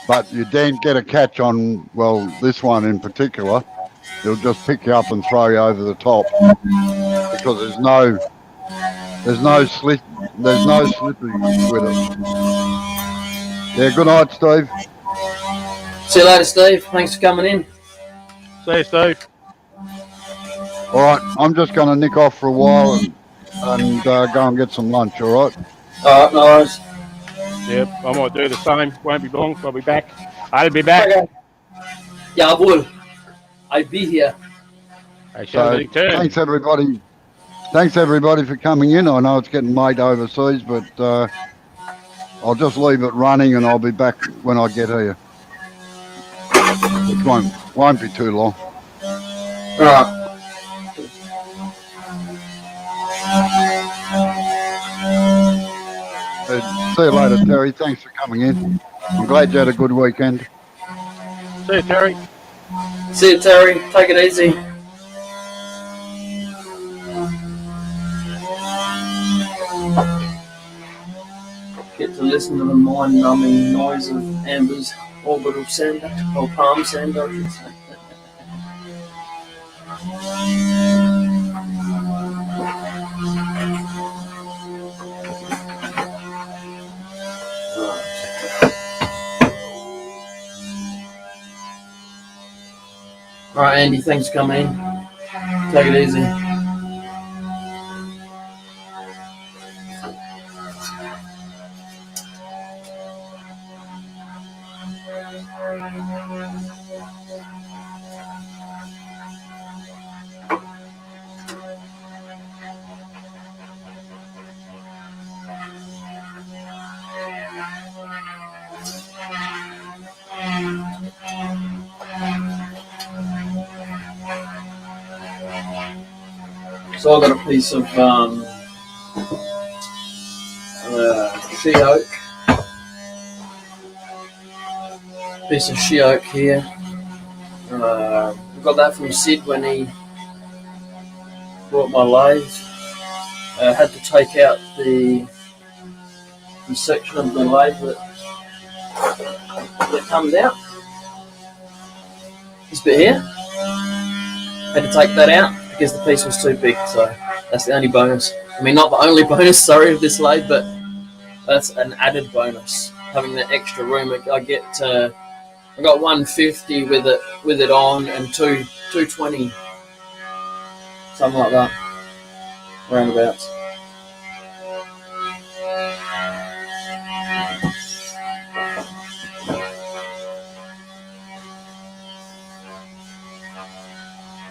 S6: But you don't get a catch on, well, this one in particular. It'll just pick you up and throw you over the top because there's no slippery with it. Yeah, good night, Steve.
S2: See you later, Steve. Thanks for coming in.
S3: See you, Steve.
S6: All right, I'm just going to nick off for a while and go and get some lunch, all right?
S2: All right, no worries.
S3: Yep, I might do the same. Won't be long, so I'll be back. I'll be back.
S2: Okay. Jawohl. I'll be here.
S6: So, thanks everybody for coming in. I know it's getting late overseas, but I'll just leave it running and I'll be back when I get here. It won't be too long.
S2: All right.
S6: See you later, Terry. Thanks for coming in. I'm glad you had a good weekend.
S3: See you, Terry.
S2: See you, Terry. Take it easy. Get to listen to the mind-numbing noise of Amber's orbital sander, or palm sander, I should say. All right, Andy, thanks for coming in. Take it easy. So I got a piece of she oak. Piece of she oak here. We got that from Sid when he bought my lathe. I had to take out the section of the lathe that that comes out. This bit here, had to take that out because the piece was too big, so that's the only bonus. I mean, not the only bonus, sorry, of this lathe, but that's an added bonus. Having that extra room, I got 150 with it on, and 220, something like that, roundabouts.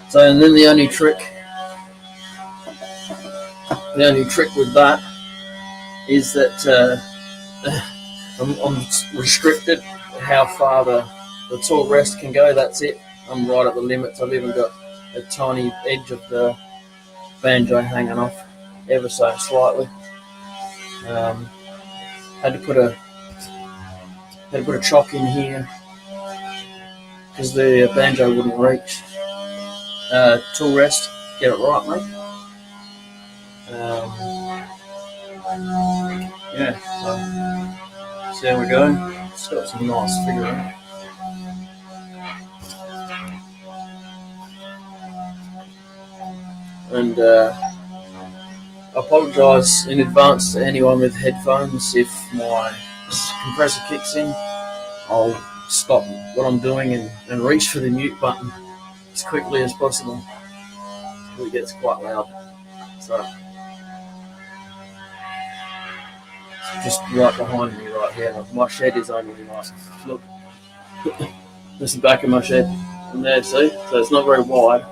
S2: So, and then the only trick with that is that I'm restricted how far the tool rest can go. That's it. I'm right at the limits. I've even got a tiny edge of the banjo hanging off ever so slightly. Had to put a chock in here because the banjo wouldn't reach. Tool rest, get it right, mate. Yeah, so there we go. It's got some nice figuring. And I apologise in advance to anyone with headphones if my compressor kicks in. I'll stop what I'm doing and reach for the mute button as quickly as possible. It gets quite loud. So it's just right behind me right here. My shed is only like, look, there's the back of my shed from there, see? So it's not very wide.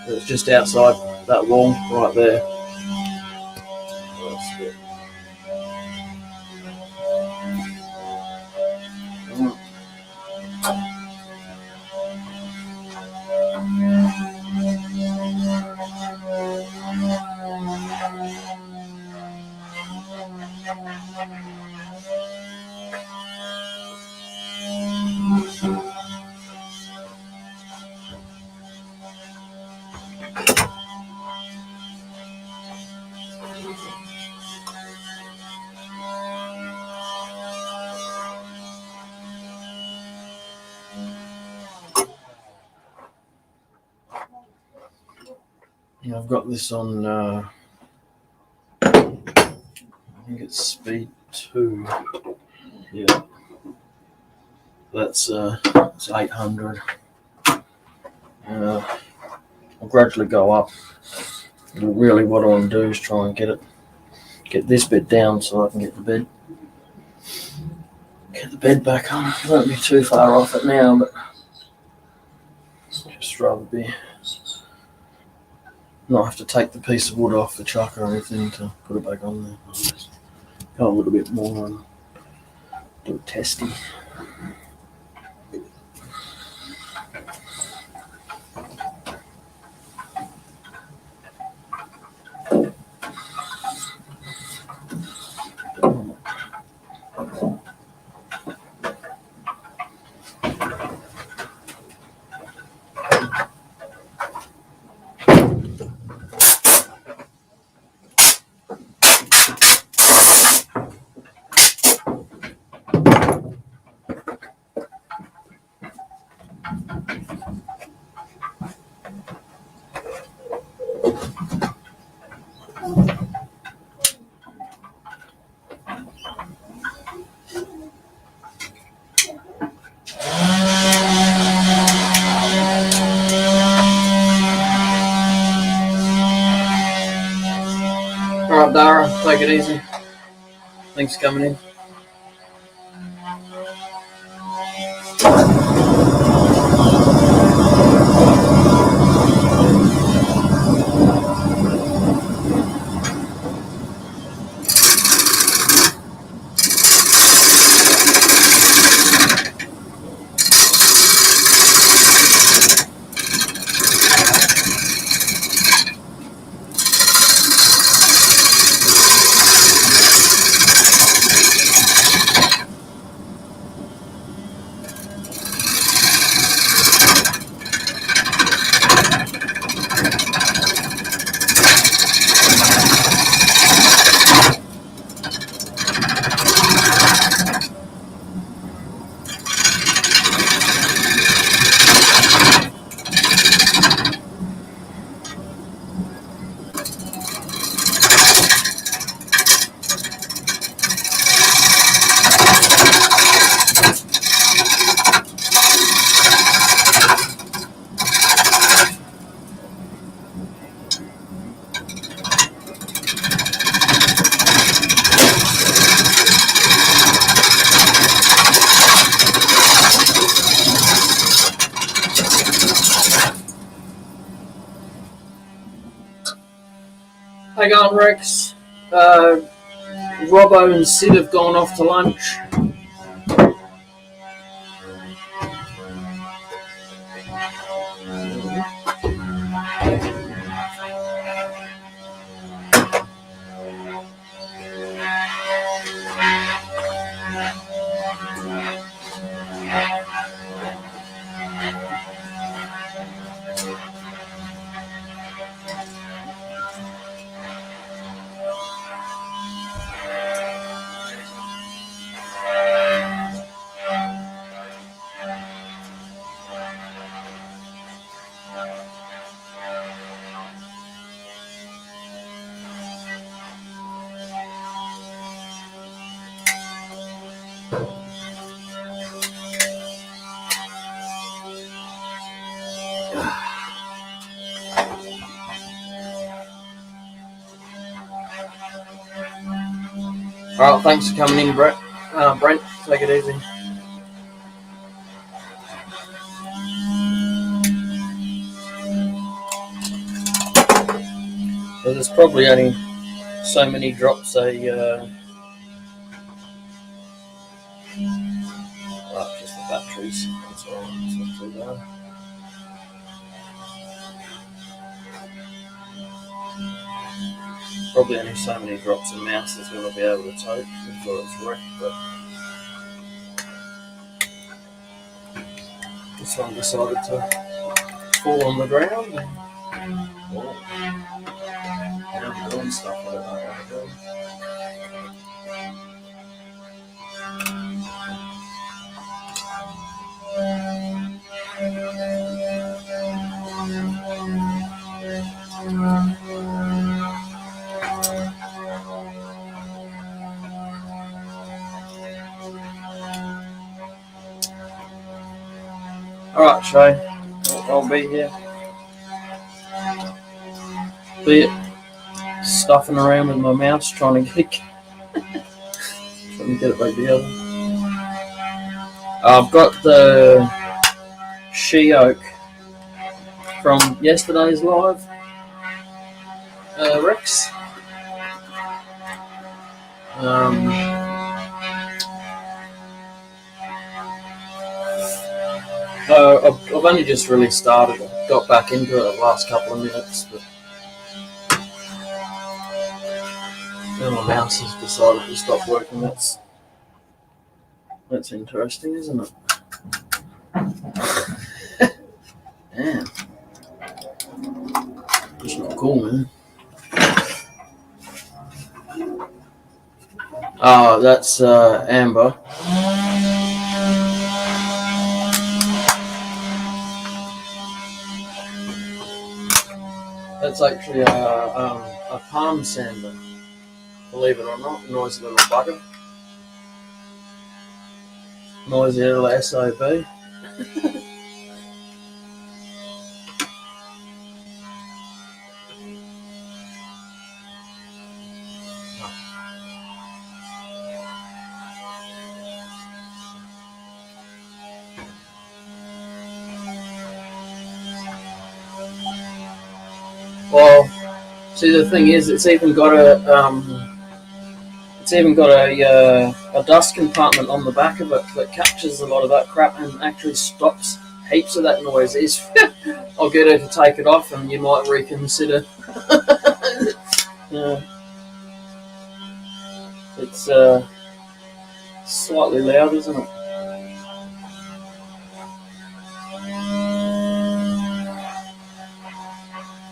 S2: It's just outside that wall right there. That's good. Yeah, I've got this on, I think it's speed 2. Yeah, that's it's 800. I'll gradually go up. Really, what I want to do is try and get this bit down so I can get the bed back on. I won't be too far off it now, but just rather be not have to take the piece of wood off the chuck or anything to put it back on there. I'll just go a little bit more and do a testy. Alright, Dara, take it easy. Thanks for coming in. Hang on, Rex. Robbo and Sid have gone off to lunch. Alright, thanks for coming in, Brent. Brent, take it easy. Well, there's probably only so many drops just the batteries. That's all. It's not too bad. Probably only so many drops a mouse is going to be able to take before it's wrecked, but this one decided to fall on the ground and now I'm doing stuff I don't know how to do. Alright, Shay, I'll be here. Be it stuffing around with my mouse trying to get it back together. I've got the she-oak from yesterday's live, Rex. I've only just really started. I got back into it the last couple of minutes, but now my mouse has decided to stop working. That's interesting, isn't it? Damn. It's not cool, man. Oh, that's Amber. That's actually a palm sander, believe it or not. Noisy little bugger. Noisy little SOB. Well, see, the thing is, it's even got a dust compartment on the back of it that captures a lot of that crap and actually stops heaps of that noise. I'll get her to take it off, and you might reconsider. Yeah. It's slightly loud, isn't it?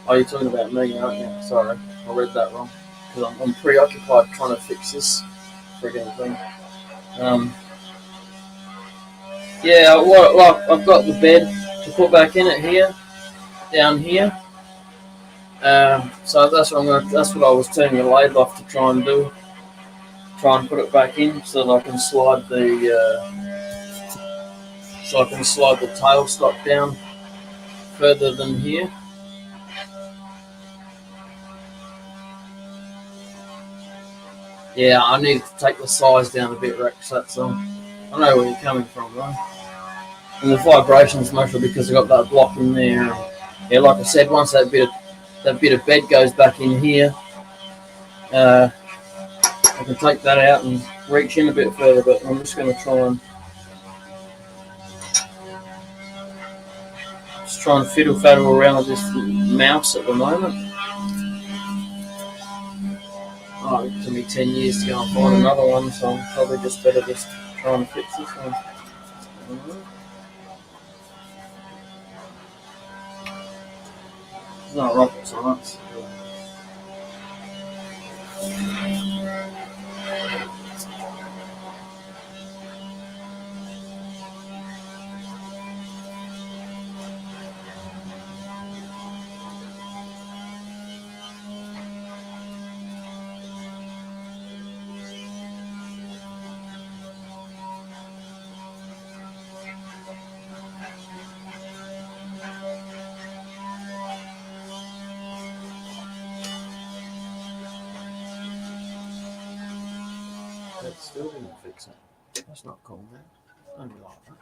S2: Oh, you're talking about me, aren't you? Sorry, I read that wrong. Because I'm preoccupied trying to fix this friggin' thing. Yeah, like I've got the bed to put back in it here, down here. So that's what I was turning the lathe off to try and do. Try and put it back in so that I can slide the tailstock down further than here. Yeah, I need to take the size down a bit, Rex, that's all. I know where you're coming from, though. And the vibration's mostly because I've got that block in there. Yeah, like I said, once that bit of bed goes back in here, I can take that out and reach in a bit further, but I'm just going to try and fiddle faddle around with this mouse at the moment. Oh, it took me 10 years to go and find another one, so I'm probably just better just trying to fix this one. It's not rocket science. That still didn't fix it. That's not cool, man. Don't be like that.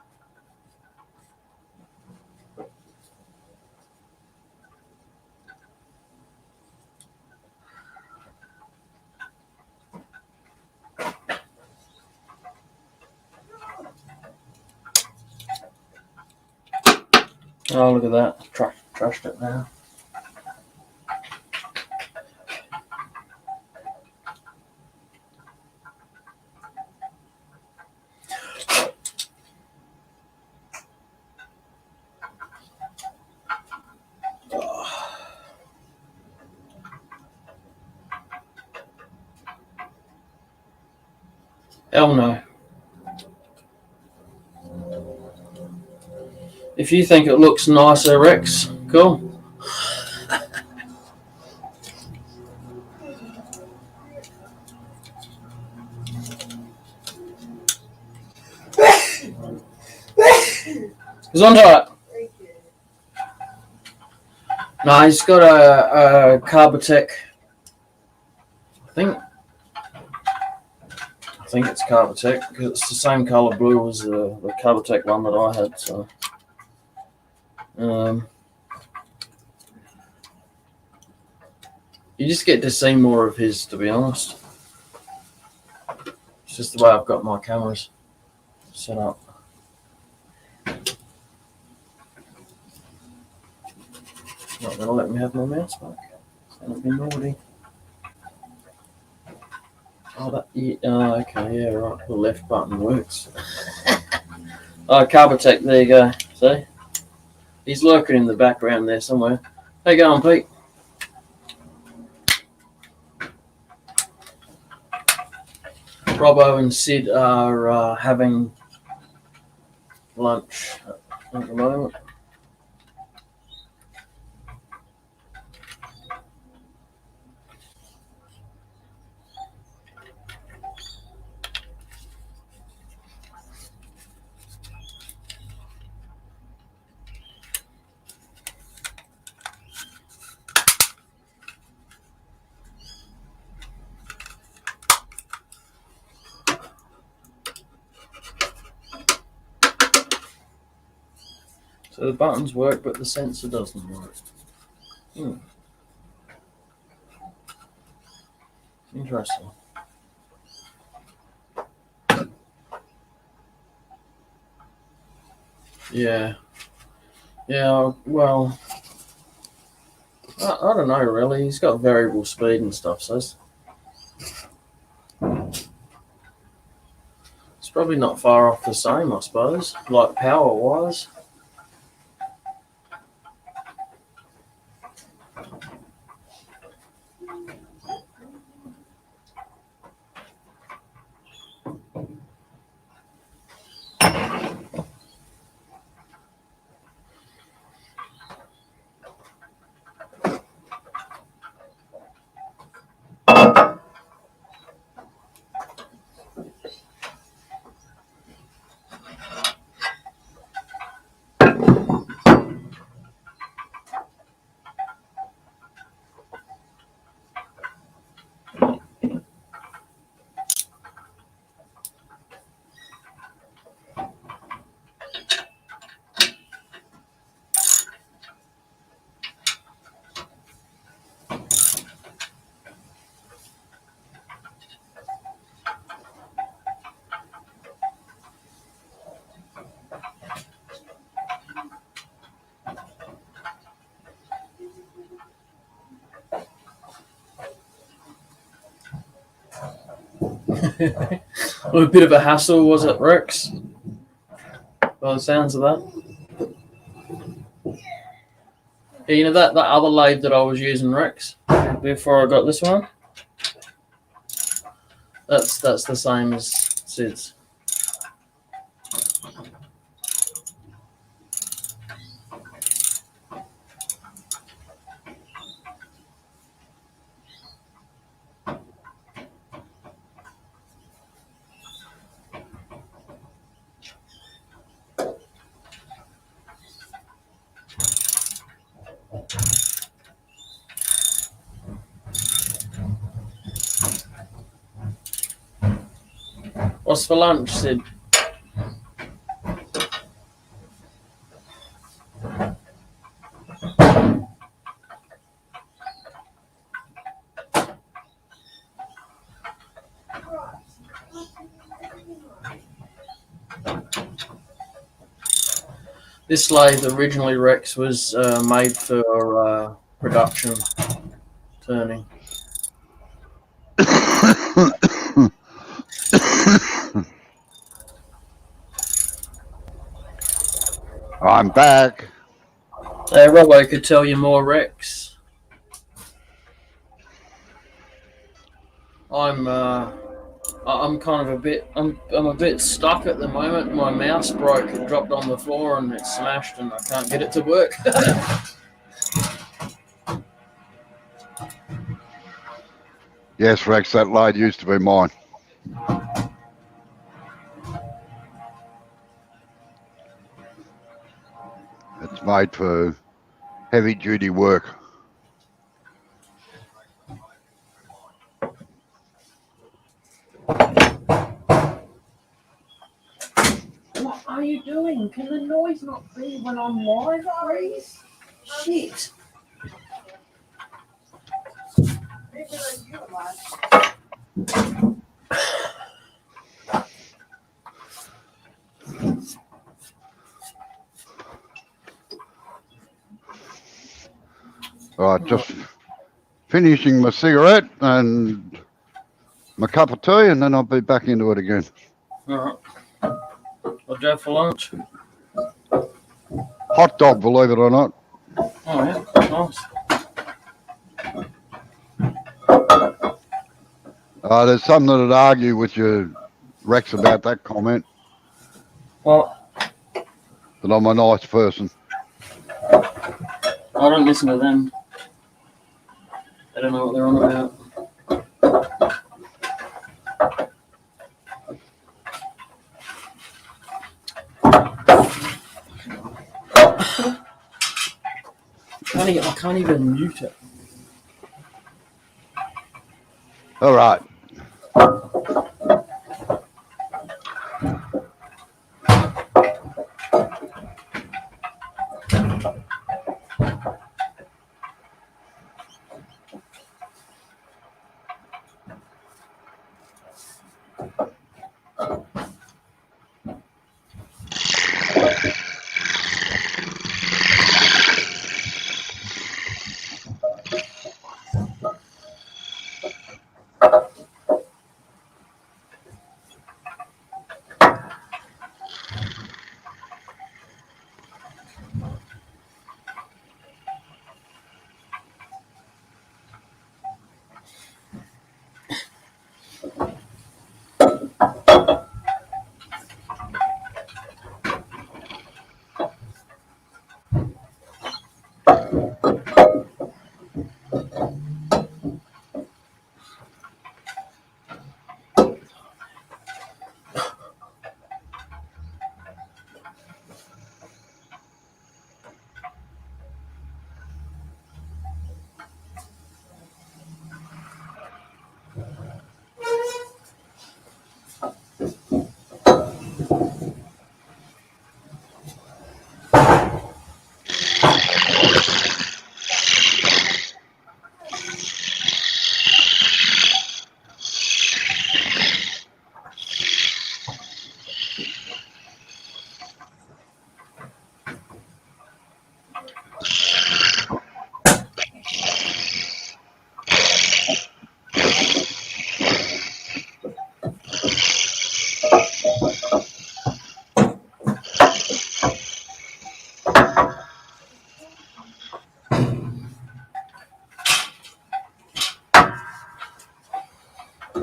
S2: Oh, look at that. Trashed it now. Hell no. If you think it looks nicer, Rex, cool. Gesundheit. No, he's got a Carbotech. I think it's Carbotech because it's the same color blue as the Carbotech one that I had. So, you just get to see more of his, to be honest. It's just the way I've got my cameras set up. Not gonna let me have my mouse back. It's gonna be naughty. Oh, that. Yeah, okay, yeah, right. The left button works. Carbotech, there you go. See? He's lurking in the background there somewhere. How you going, Pete? Robbo and Sid are having lunch at the moment. So the buttons work, but the sensor doesn't work. Interesting. Yeah. Yeah, well, I don't know really. He's got variable speed and stuff, so it's probably not far off the same, I suppose, like power-wise. Well, a bit of a hassle, was it, Rex? By the sounds of that. Yeah, you know that other lathe that I was using, Rex, before I got this one. That's the same as Sid's. What's for lunch, Sid? This lathe originally, Rex, was made for production turning.
S6: I'm back.
S2: Robbo could tell you more, Rex. I'm kind of a bit I'm a bit stuck at the moment. My mouse broke, it dropped on the floor and it's smashed and I can't get it to work.
S6: Yes, Rex, that lathe used to be mine. It's made for heavy duty work.
S2: What are you doing? Can the noise not be when I'm live, please? Shit.
S6: All right, just finishing my cigarette and my cup of tea, and then I'll be back into it again.
S2: All right. What'd you have for lunch?
S6: Hot dog, believe it or not.
S2: Oh, yeah. Nice.
S6: There's some that'd argue with you, Rex, about that comment.
S2: Well,
S6: That I'm a nice person.
S2: I don't listen to them. I don't know what they're on about. I can't even mute it.
S6: All right.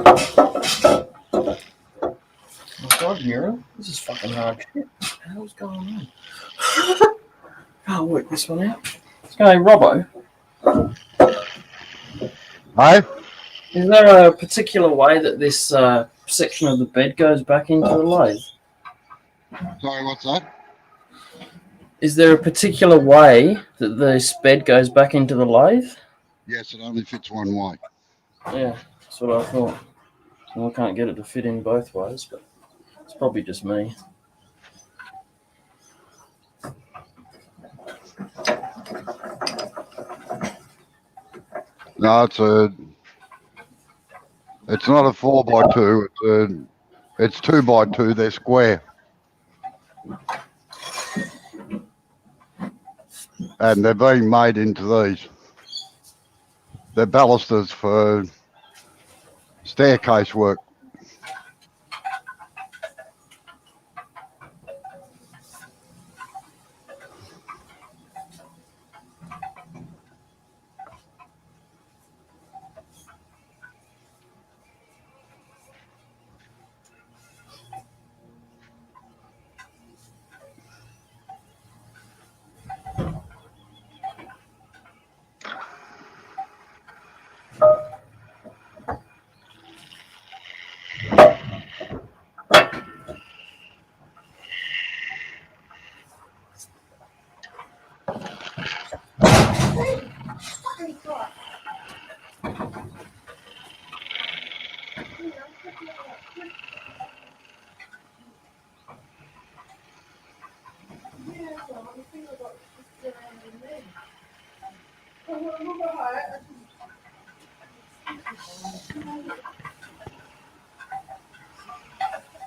S2: Oh my god, Muriel, this is fucking hard shit. What the hell's going on? Can't work this one out. So, Robbo,
S6: Hey?
S2: is there a particular way that this section of the bed goes back into the lathe?
S6: Sorry, what's that?
S2: Is there a particular way that this bed goes back into the lathe?
S6: Yes, it only fits one way.
S2: Yeah, that's what I thought. Well, I can't get it to fit in both ways, but it's probably just me.
S6: No, it's not a 4x2. It's 2x2. They're square, and they're being made into these. They're balusters for staircase work.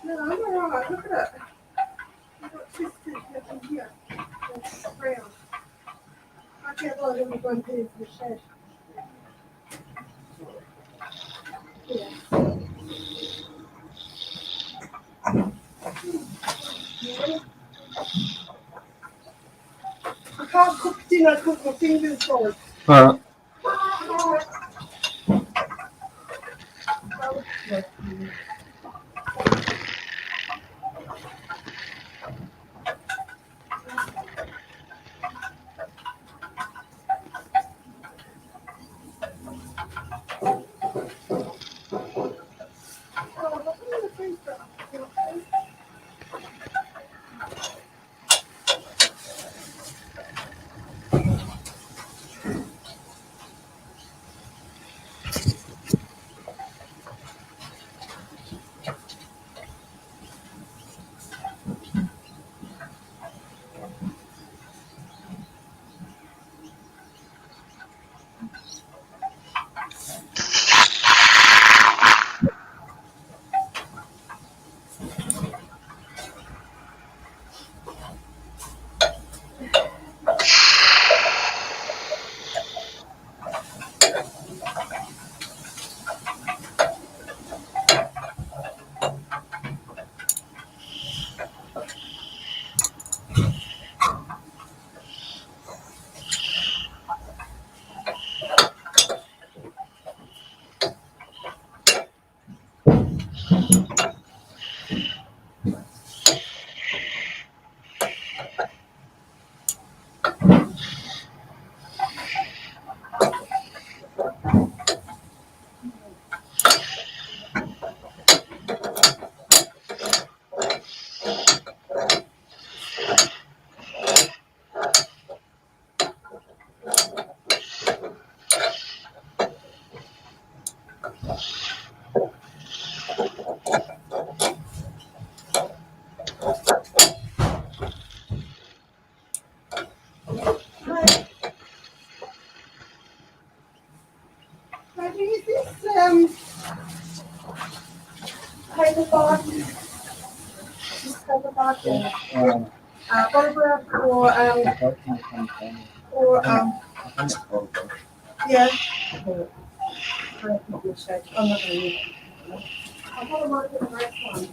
S5: No, I'm alright. Look at it. I've got twisted nothing here. It's brown. I can't believe it was going to into the shed. Yeah. I can't cook dinner because my fingers gone.
S2: Alright.
S5: Maybe is this paper bark? This paper bark photograph or yeah. I'm not going to use it. I thought I might get the next one.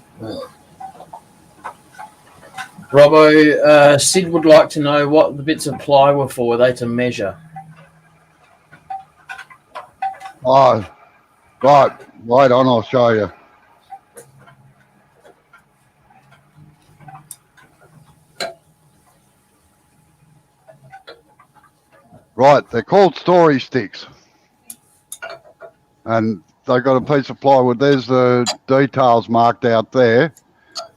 S2: Robbo, Sid would like to know what the bits of ply were for. Were they to measure?
S6: Oh, Right, wait on, I'll show you. Right, they're called story sticks. And they've got a piece of plywood. There's the details marked out there.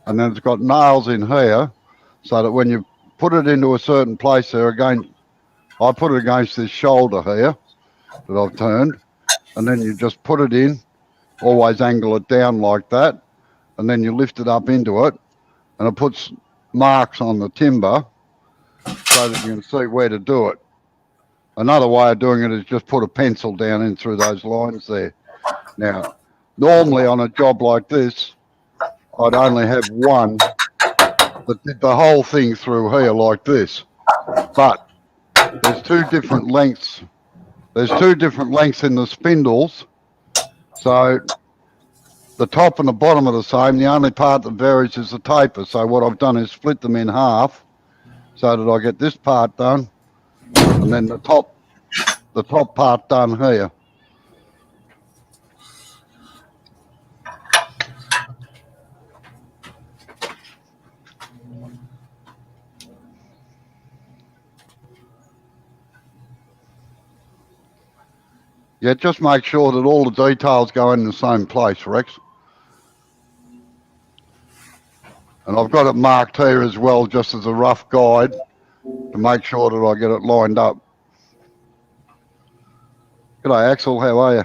S6: And then it's got nails in here so that when you put it into a certain place there again, I put it against this shoulder here that I've turned. And then you just put it in, always angle it down like that. And then you lift it up into it. And it puts marks on the timber so that you can see where to do it. Another way of doing it is just put a pencil down in through those lines there. Now, normally on a job like this, I'd only have one that did the whole thing through here like this. But there's two different lengths. There's two different lengths in the spindles. So the top and the bottom are the same. The only part that varies is the taper. So what I've done is split them in half so that I get this part done and then the top part done here. Yeah, just make sure that all the details go in the same place, Rex. And I've got it marked here as well, just as a rough guide to make sure that I get it lined up. G'day, Axel, how are you?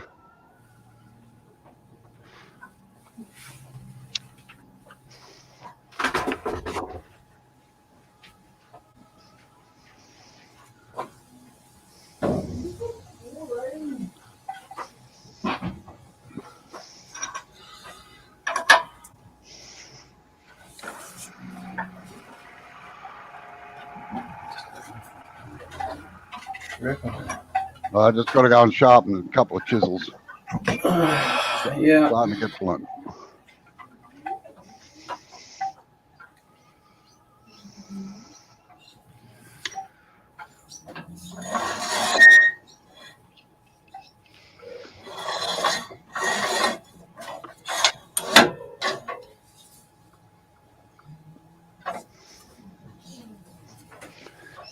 S6: I just got to go and sharpen a couple of chisels.
S2: Yeah.
S6: Starting to get blunt.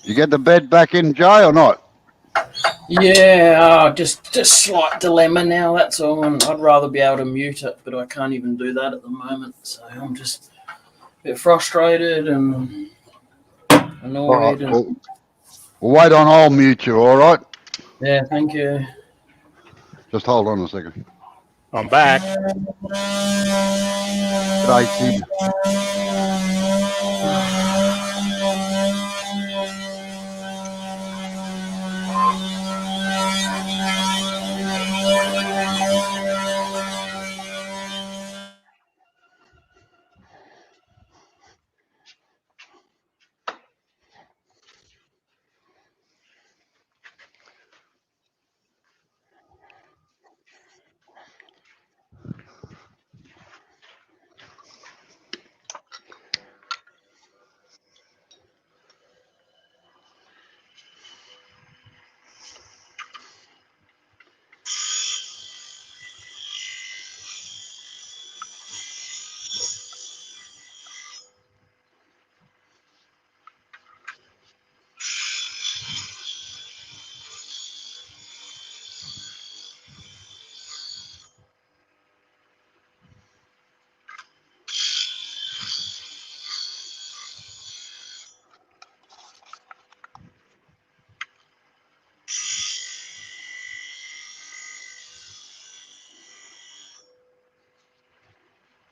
S6: You get the bed back in, Jay, or not?
S2: Yeah, just slight dilemma now, that's all. And I'd rather be able to mute it, but I can't even do that at the moment. So I'm just a bit frustrated and annoyed.
S6: All right,
S2: And,
S6: we'll wait on, I'll mute you, all right?
S2: yeah, thank you.
S6: Just hold on a second.
S3: I'm back.
S6: G'day, Sid.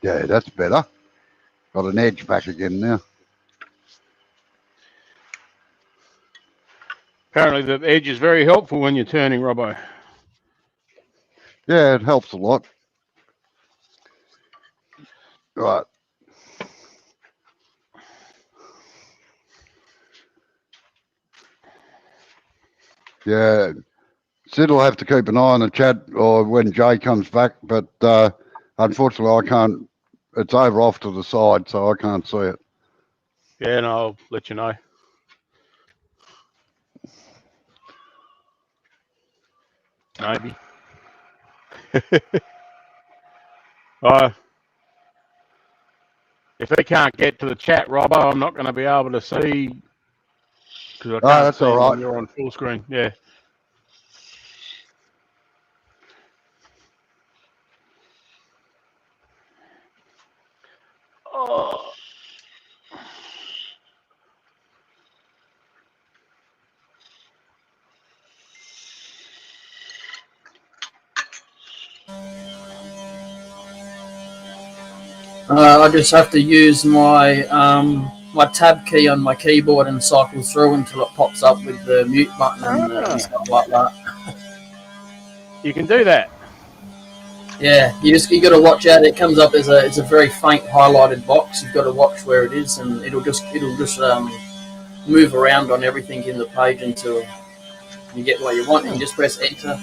S6: Yeah, that's better. Got an edge back again now.
S3: Apparently the edge is very helpful when you're turning, Robbo.
S6: Yeah, it helps a lot. Right. Yeah, Sid will have to keep an eye on the chat or when Jay comes back, but unfortunately I can't. It's over off to the side, so I can't see it.
S3: Yeah, and I'll let you know. Maybe. If they can't get to the chat, Robbo, I'm not going to be able to see because I can't
S6: that's
S3: see
S6: all
S3: when
S6: right.
S3: you're on full screen. Yeah. Oh.
S2: I just have to use my my tab key on my keyboard and cycle through until it pops up with the mute button and stuff like that.
S3: You can do that.
S2: Yeah, you got to watch out. It comes up as it's a very faint highlighted box. You've got to watch where it is, and it'll just move around on everything in the page until you get what you want. And you just press enter.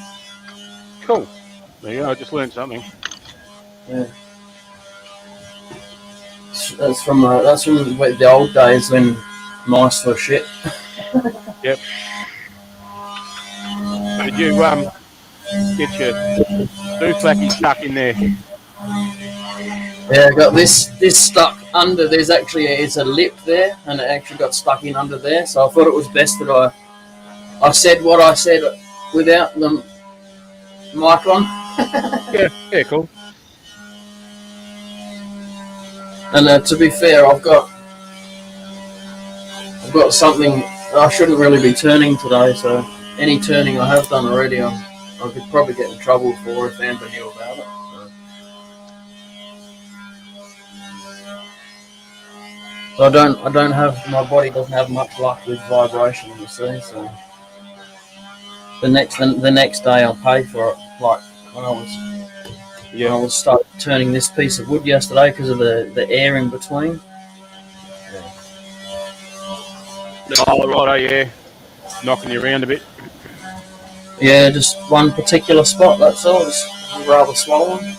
S3: Cool. There you go. I just learned something.
S2: Yeah. That's from the old days when mice were shit.
S3: Yep. Did you get your dooflacky stuck in there?
S2: Yeah, I got this stuck under. There's actually it's a lip there, and it actually got stuck in under there. So I thought it was best that I said what I said without the mic on.
S3: Yeah, cool.
S2: And to be fair, I've got something. I shouldn't really be turning today, so any turning I have done already, I could probably get in trouble for if Amber knew about it. So I don't have, my body doesn't have much luck with vibration, you see. So the next day I'll pay for it. Like when I was start turning this piece of wood yesterday because of the air in between.
S3: Oh, righto, yeah. Knocking you around a bit.
S2: Yeah, just one particular spot. That's all. It's rather swollen.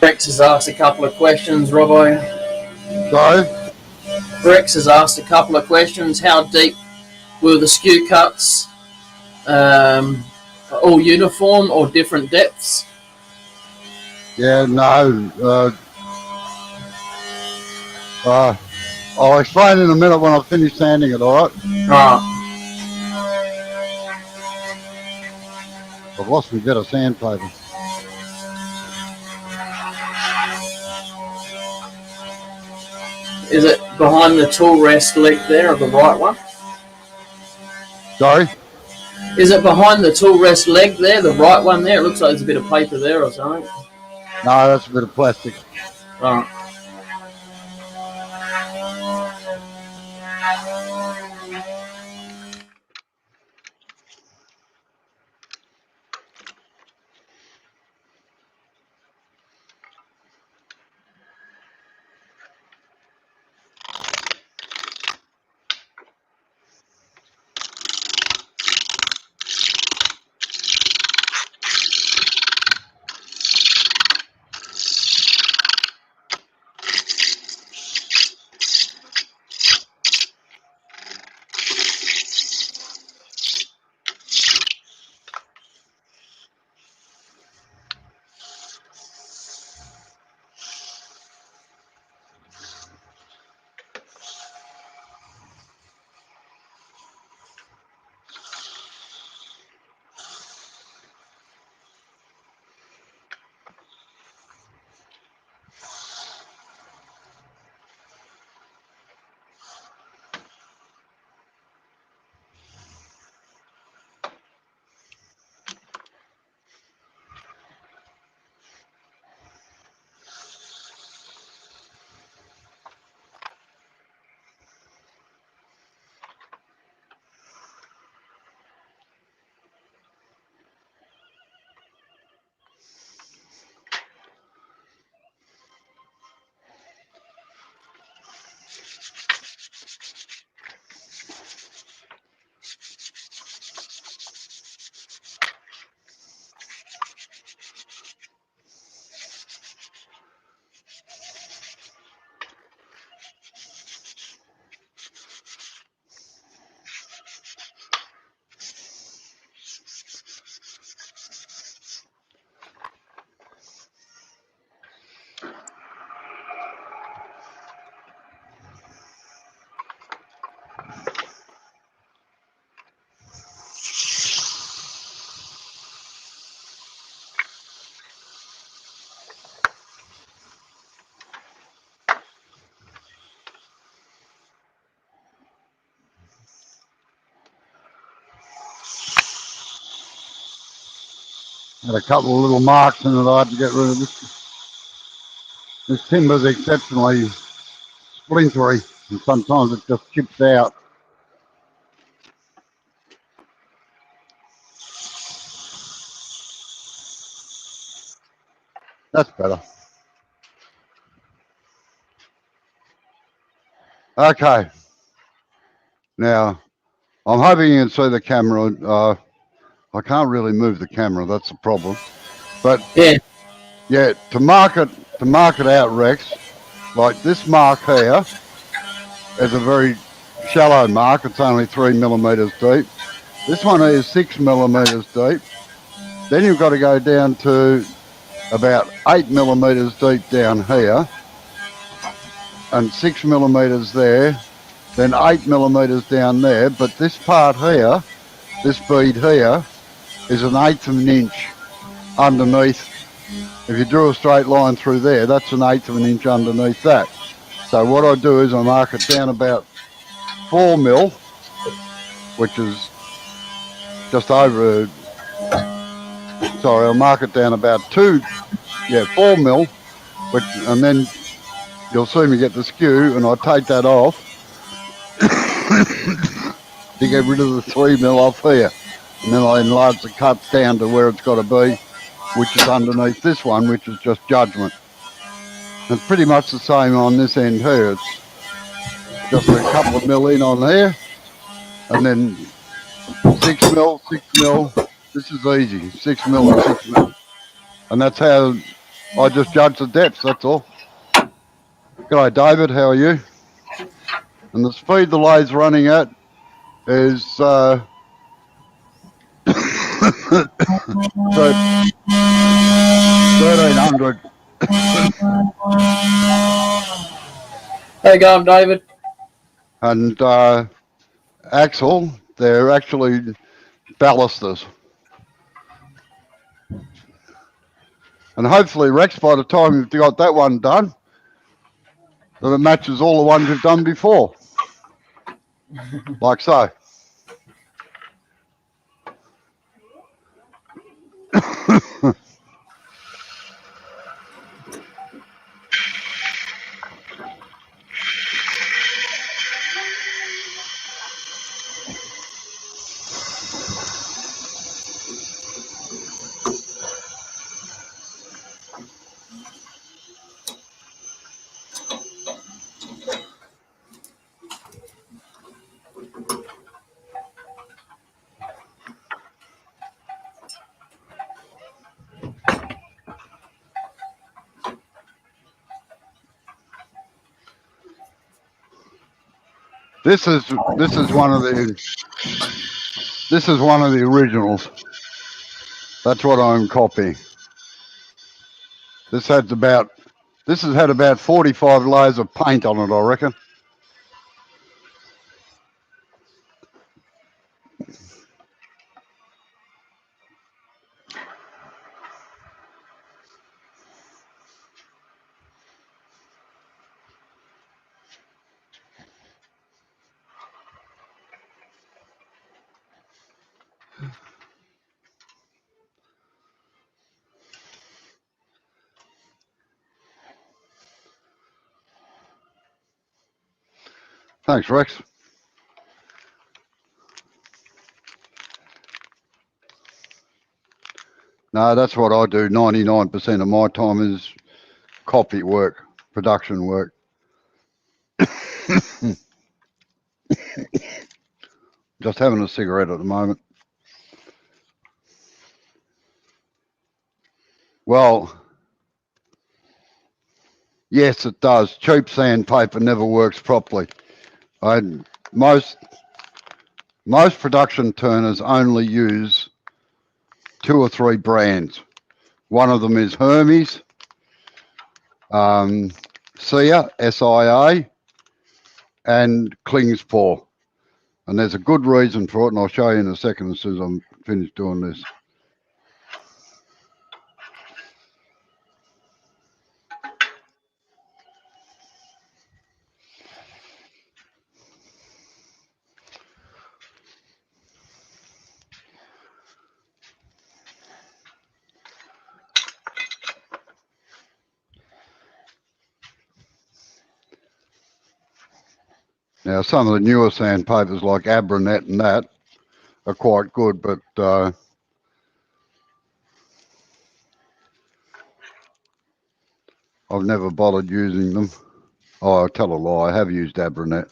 S2: Rex has asked a couple of questions, Robbo.
S6: So,
S2: Rex has asked a couple of questions. How deep were the skew cuts? All uniform or different depths?
S6: yeah, no. I'll explain in a minute when I finish sanding it, alright?
S2: Right.
S6: I've lost my bit of sandpaper.
S2: Is it behind the tool rest leg there, or the right one?
S6: Sorry?
S2: Is it behind the tool rest leg there, the right one there? It looks like there's a bit of paper there or something.
S6: No, that's a bit of plastic.
S2: Right.
S6: Had a couple of little marks in it I had to get rid of. This timber's exceptionally splintery and sometimes it just chips out. That's better. Okay. Now, I'm hoping you can see the camera. I can't really move the camera, that's the problem. But
S2: Yeah.
S6: to mark it out, Rex, like this mark here is a very shallow mark. It's only 3 millimeters deep. This one is 6 millimeters deep. Then you've got to go down to about 8 millimeters deep down here, and 6 millimeters there, then 8 millimeters down there. But this part here, this bead here, is 1/8 of an inch underneath. If you drew a straight line through there, that's 1/8 of an inch underneath that. So what I do is I mark it down about 4 mil, which is just over, sorry, I'll mark it down about 4 mil, and then you'll see me get the skew and I take that off to get rid of the 3 mil off here. And then I enlarge the cuts down to where it's got to be, which is underneath this one, which is just judgment. It's pretty much the same on this end here. It's just a couple of mil in on here, and then 6 mil, 6 mil. This is easy, 6 mil and 6 mil. And that's how I just judge the depths, that's all. G'day, David. How are you? And the speed the lathe's running at is so 1300.
S2: How you going, David?
S6: And axle, they're actually ballasters. And hopefully, Rex, by the time you've got that one done, that it matches all the ones you've done before. Like so. This is one of the originals. That's what I'm copying. This has had about 45 layers of paint on it, I reckon. Thanks, Rex. No, that's what I do. 99% of my time is copy work, production work. Just having a cigarette at the moment. Well, yes, it does. Cheap sandpaper never works properly. Most production turners only use 2 or 3 brands. One of them is Hermes, SIA, SIA, and Klingspor. And there's a good reason for it, and I'll show you in a second as soon as I'm finished doing this. Now, some of the newer sandpapers like Abranet and that are quite good, but I've never bothered using them. Oh, I tell a lie, I have used Abranet.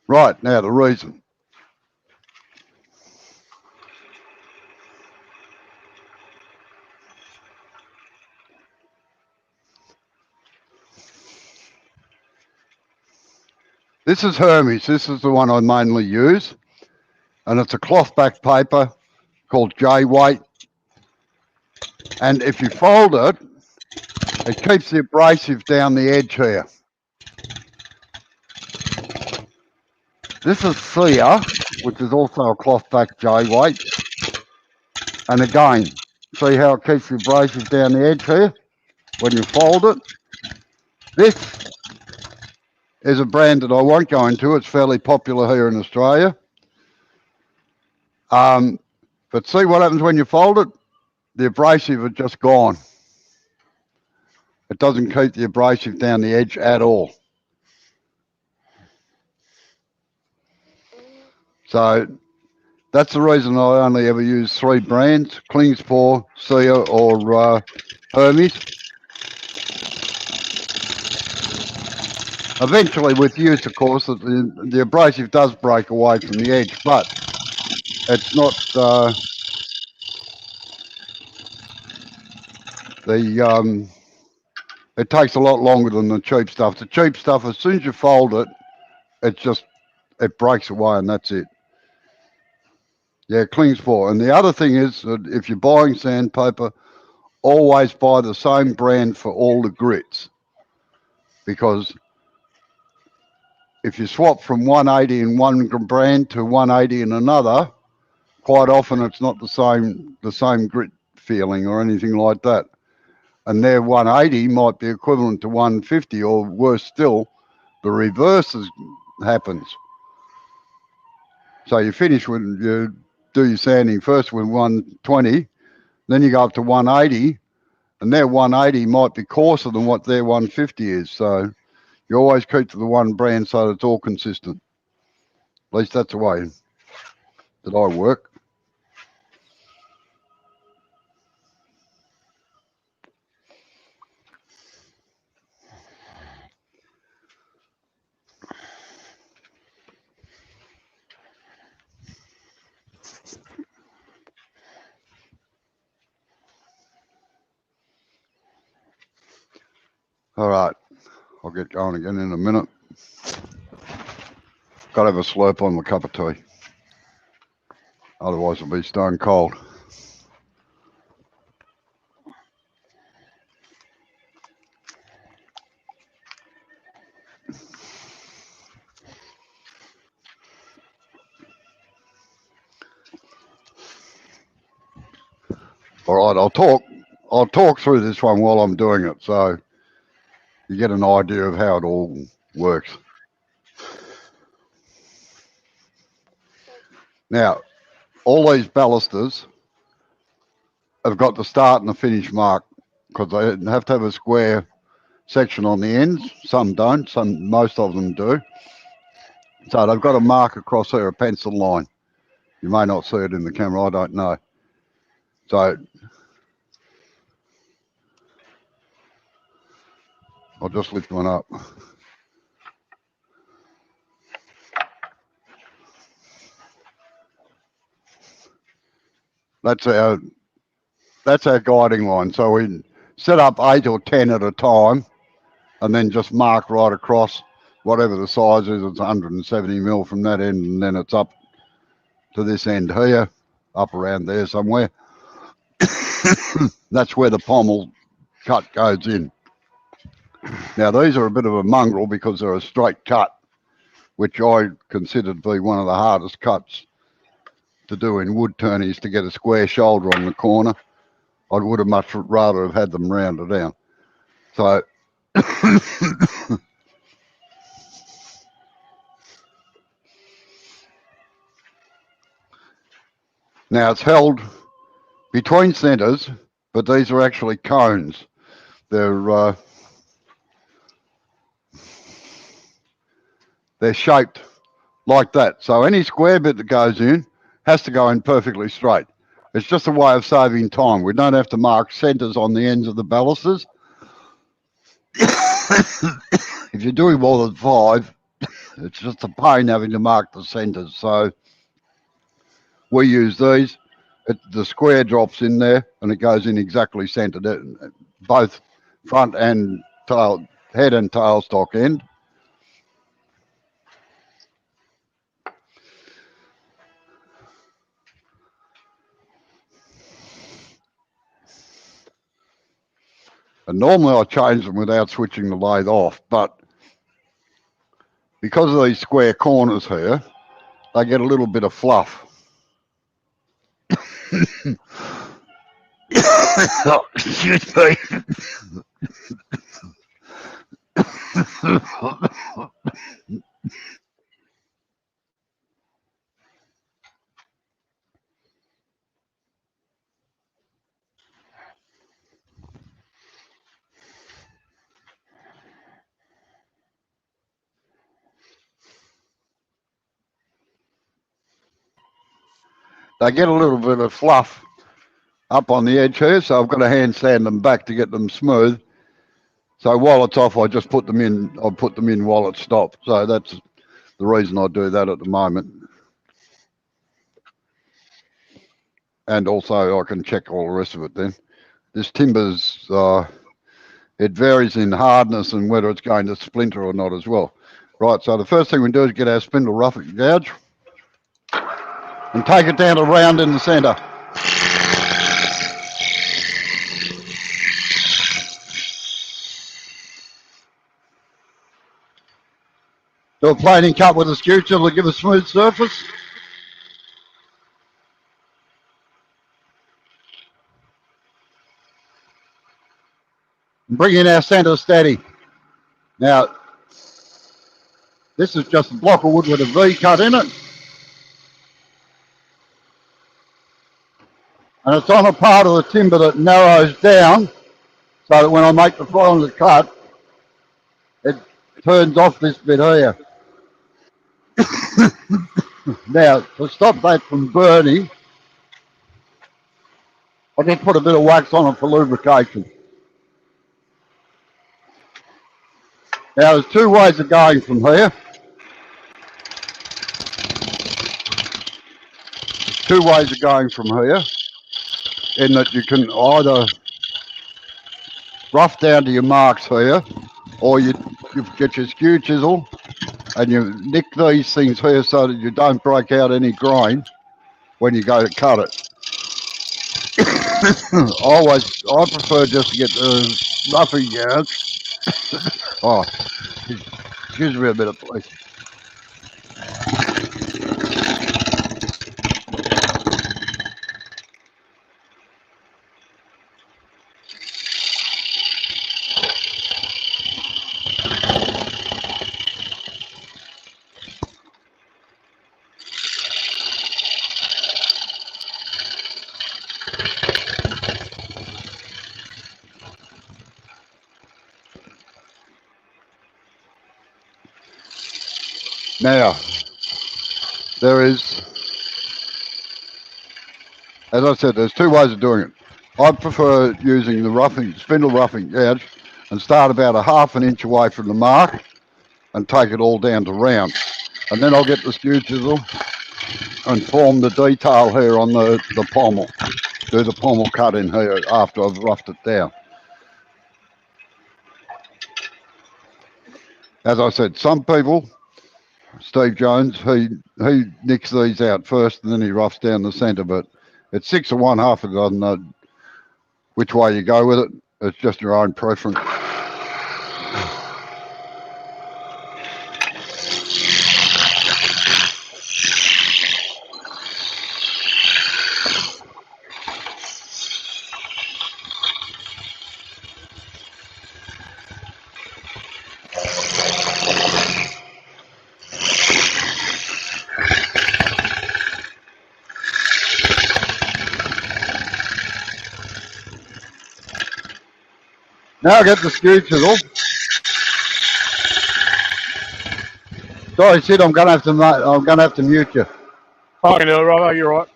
S6: Right, now the reason. This is Hermes. This is the one I mainly use. And it's a cloth back paper called J-Weight. And if you fold it, it keeps the abrasive down the edge here. This is SIA, which is also a cloth back J-Weight. And again, see how it keeps the abrasive down the edge here when you fold it? This is a brand that I won't go into. It's fairly popular here in Australia. But see what happens when you fold it? The abrasive is just gone. It doesn't keep the abrasive down the edge at all. So That's the reason I only ever use 3 brands: Klingspor, Sia, or Hermes. Eventually, with use, of course, the abrasive does break away from the edge, but it's not it takes a lot longer than the cheap stuff. The cheap stuff, as soon as you fold it, it breaks away and that's it. Yeah, Klingspor. And the other thing is that if you're buying sandpaper, always buy the same brand for all the grits, because if you swap from 180 in one brand to 180 in another, quite often it's not the same grit feeling or anything like that. And their 180 might be equivalent to 150, or worse still, the reverse happens. So you finish with, you do your sanding first with 120, then you go up to 180, and their 180 might be coarser than what their 150 is. So you always keep to the one brand so that it's all consistent. At least that's the way that I work. All right, I'll get going again in a minute. Got to have a slurp on my cup of tea. Otherwise it'll be stone cold. All right, I'll talk through this one while I'm doing it, so you get an idea of how it all works. Now, all these balusters have got the start and the finish mark, because they have to have a square section on the ends. Some don't, most of them do. So they've got a mark across there, a pencil line. You may not see it in the camera, I don't know. So I'll just lift one up. That's our guiding line. So we set up 8 or 10 at a time, and then just mark right across whatever the size is. It's 170 mil from that end, and then it's up to this end here, up around there somewhere. That's where the pommel cut goes in. Now these are a bit of a mongrel because they're a straight cut, which I consider to be one of the hardest cuts to do in wood turnies, to get a square shoulder on the corner. I would have much rather have had them rounded down. So now it's held between centres, but these are actually cones. They're shaped like that. So any square bit that goes in has to go in perfectly straight. It's just a way of saving time. We don't have to mark centres on the ends of the balusters. If you're doing more than 5, it's just a pain having to mark the centres. So we use these. The square drops in there and it goes in exactly centred, both front and tail, head and tail stock end. And normally I change them without switching the lathe off, but because of these square corners here, they get a little bit of fluff. Oh, excuse me. they get a little bit of fluff up on the edge here, so I've got to hand sand them back to get them smooth. So while it's off, I just put them in. I put them in while it's stopped. So that's the reason I do that at the moment. And also I can check all the rest of it then. This timber's, it varies in hardness and whether it's going to splinter or not as well. Right, so the first thing we do is get our spindle roughing gouge and take it down to round in the centre. Do a planing cut with a skew tool to give a smooth surface. And bring in our centre steady. Now, this is just a block of wood with a V cut in it. And it's on a part of the timber that narrows down so that when I make the final cut, it turns off this bit here. Now, to stop that from burning, I just put a bit of wax on it for lubrication. Now, there's two ways of going from here. Two ways of going from here, in that you can either rough down to your marks here, or you get your skew chisel and you nick these things here so that you don't break out any grain when you go to cut it. I prefer just to get the roughing gouge. Oh, excuse me a minute, please. Now, there is, as I said, there's two ways of doing it. I prefer using the spindle roughing gouge and start about a ½ an inch away from the mark and take it all down to round. And then I'll get the skew chisel and form the detail here on the pommel. Do the pommel cut in here after I've roughed it down. As I said, some people, Steve Jones, he nicks these out first and then he roughs down the centre, but it's 6 of one, half a dozen. Which way you go with it, it's just your own preference. Now I get the skew chisel. Sorry, Sid, I'm gonna have to mute you.
S3: I can do it, Robbo, you're right.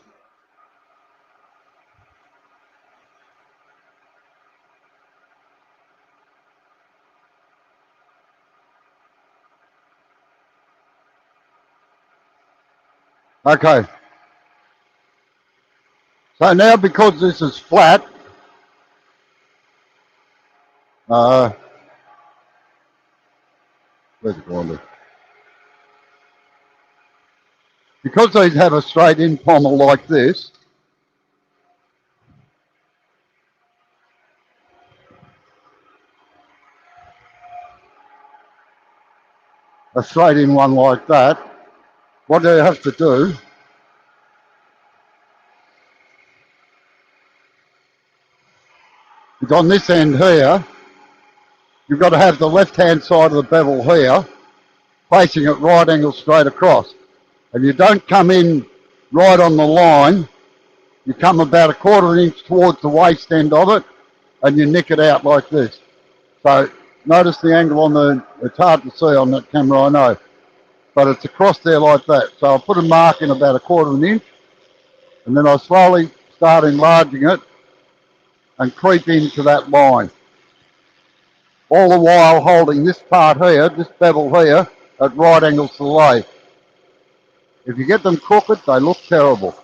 S6: Okay. So now because this is flat, where's it going to? Because these have a straight in pommel like this, a straight in one like that, what do you have to do is on this end here, you've got to have the left-hand side of the bevel here, facing at right angle straight across. And you don't come in right on the line, you come about a ¼ inch towards the waist end of it, and you nick it out like this. So notice the angle on it's hard to see on that camera, I know, but it's across there like that. So I'll put a mark in about a ¼ inch, And then I slowly start enlarging it and creep into that line. All the while holding this part here, this bevel here, at right angles to the lathe. If you get them crooked, they look terrible.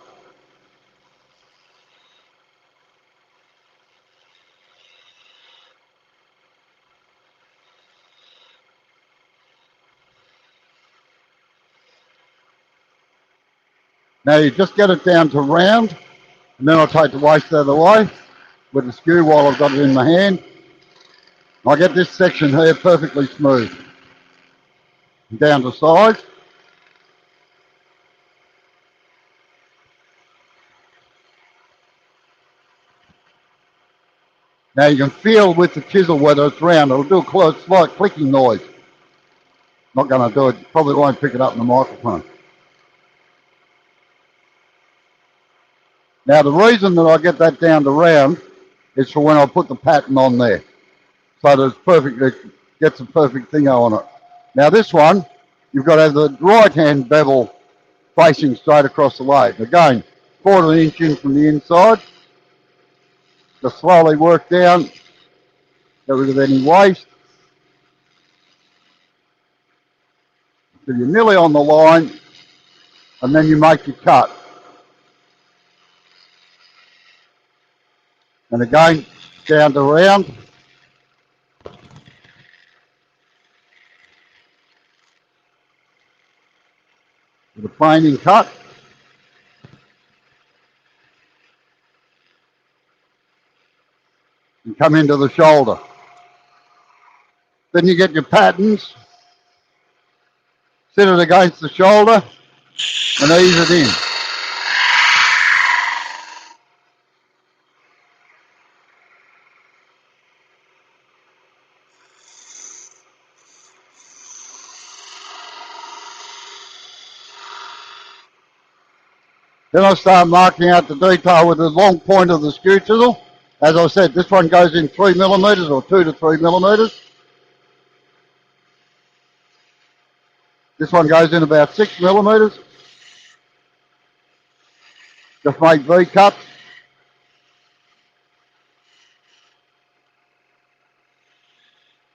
S6: Now you just get it down to round, and then I'll take the waste out of the way with the skew while I've got it in my hand. I get this section here perfectly smooth. Down to size. Now you can feel with the chisel whether it's round. It'll do a slight clicking noise. Not going to do it. Probably won't pick it up in the microphone. Now the reason that I get that down to round is for when I put the pattern on there. So that it's perfect, it gets a perfect thing on it. Now this one, you've got to have the right hand bevel facing straight across the lathe. Again, 1/4 inch in from the inside. Just slowly work down, get rid of any waste. So you're nearly on the line, and then you make your cut. And again, down to round. With a planing cut. And come into the shoulder. Then you get your patterns, sit it against the shoulder, and ease it in. Then I start marking out the detail with the long point of the skew chisel. As I said, this one goes in 3 millimeters or 2 to 3 millimeters. This one goes in about 6 millimeters. Just make V cuts.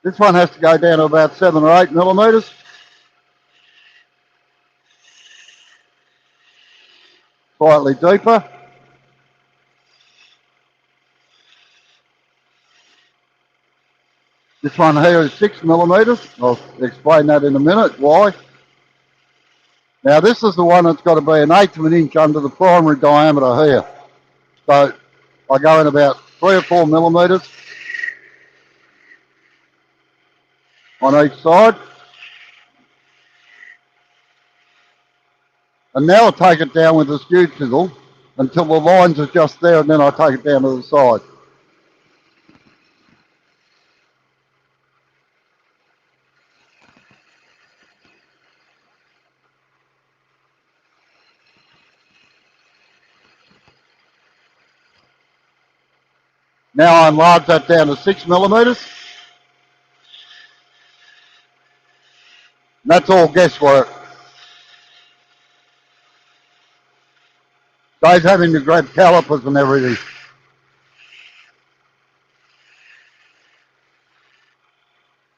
S6: This one has to go down to about 7 or 8 millimeters. Slightly deeper. This one here is 6 millimeters. I'll explain that in a minute, why. Now this is the one that's got to be 1/8 of an inch under the primary diameter here. So I go in about 3 or 4 millimeters on each side. And now I'll take it down with the skew chisel until the lines are just there, and then I take it down to the side. Now I enlarge that down to 6 millimeters. That's all guesswork. Guys having to grab calipers and everything.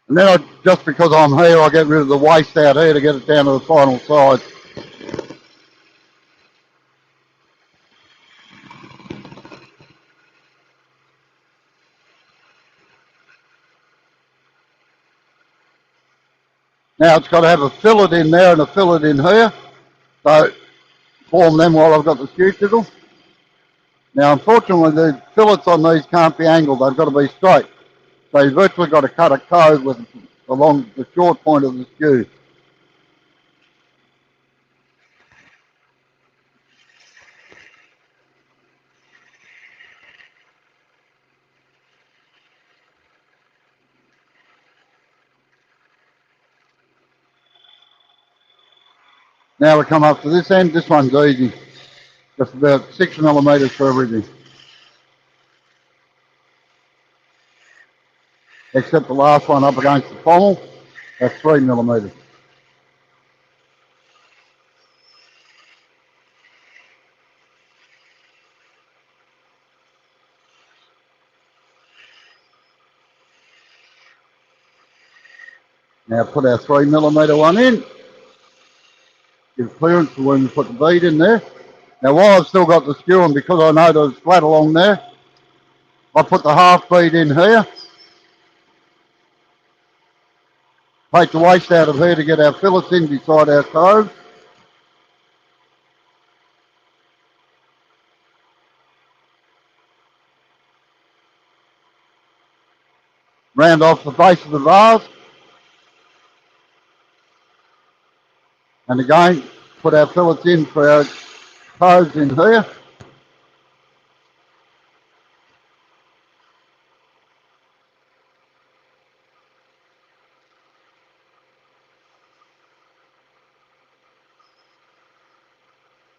S6: And then just because I'm here, I get rid of the waste out here to get it down to the final size. Now it's got to have a fillet in there and a fillet in here. So form them while I've got the skew chisel. Now unfortunately the fillets on these can't be angled, they've got to be straight. So you've virtually got to cut a cove along the short point of the skew. Now we come up to this end, this one's easy. Just about 6 millimeters for everything. Except the last one up against the pommel, that's 3 millimeters. Now put our 3mm one in. Give clearance for when we put the bead in there. Now while I've still got the skew on, because I know there's flat along there, I put the half bead in here. Take the waste out of here to get our fillets in beside our cove. Round off the base of the vase. And again, put our fillets in for our coves in here.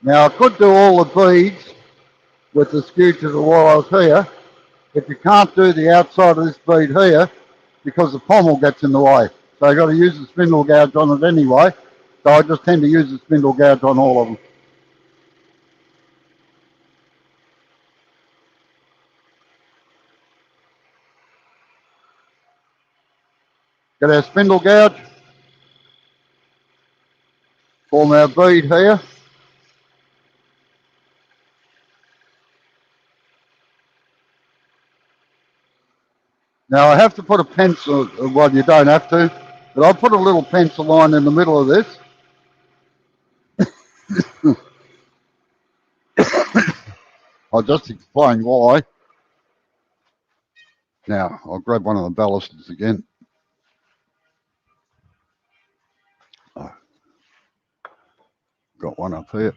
S6: Now I could do all the beads with the skew to the wires here. If you can't do the outside of this bead here, because the pommel gets in the way. So you've got to use the spindle gouge on it anyway. So I just tend to use the spindle gouge on all of them. Get our spindle gouge. Form our bead here. Now I have to put a pencil, well you don't have to, but I'll put a little pencil line in the middle of this. I'll just explain why. Now I'll grab one of the balusters again. Oh, got one up here.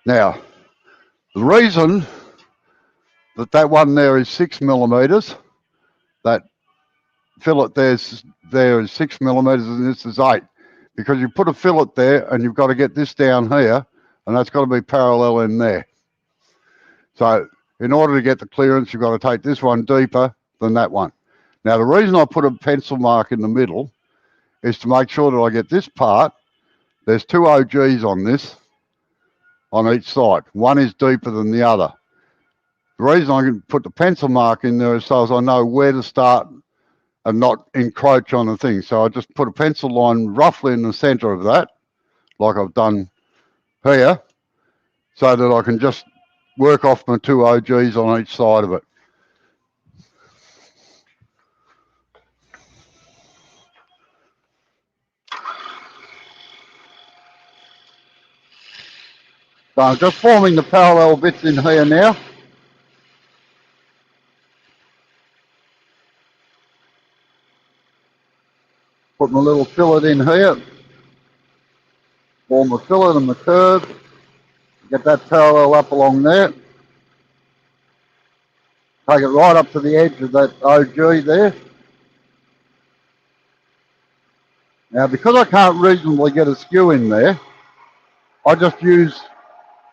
S6: Now, the reason that that one there is 6mm, that fillet there is 6mm and this is 8, because you put a fillet there and you've got to get this down here and that's got to be parallel in there. So in order to get the clearance, you've got to take this one deeper than that one. Now the reason I put a pencil mark in the middle is to make sure that I get this part. There's 2 OGs on this, on each side. One is deeper than the other. The reason I can put the pencil mark in there is so as I know where to start and not encroach on the thing. So I just put a pencil line roughly in the center of that, like I've done here, so that I can just work off my 2 OGs on each side of it. So I'm just forming the parallel bits in here now. Put my little fillet in here. Form a fillet and the curve. Get that parallel up along there. Take it right up to the edge of that OG there. Now because I can't reasonably get a skew in there, I just use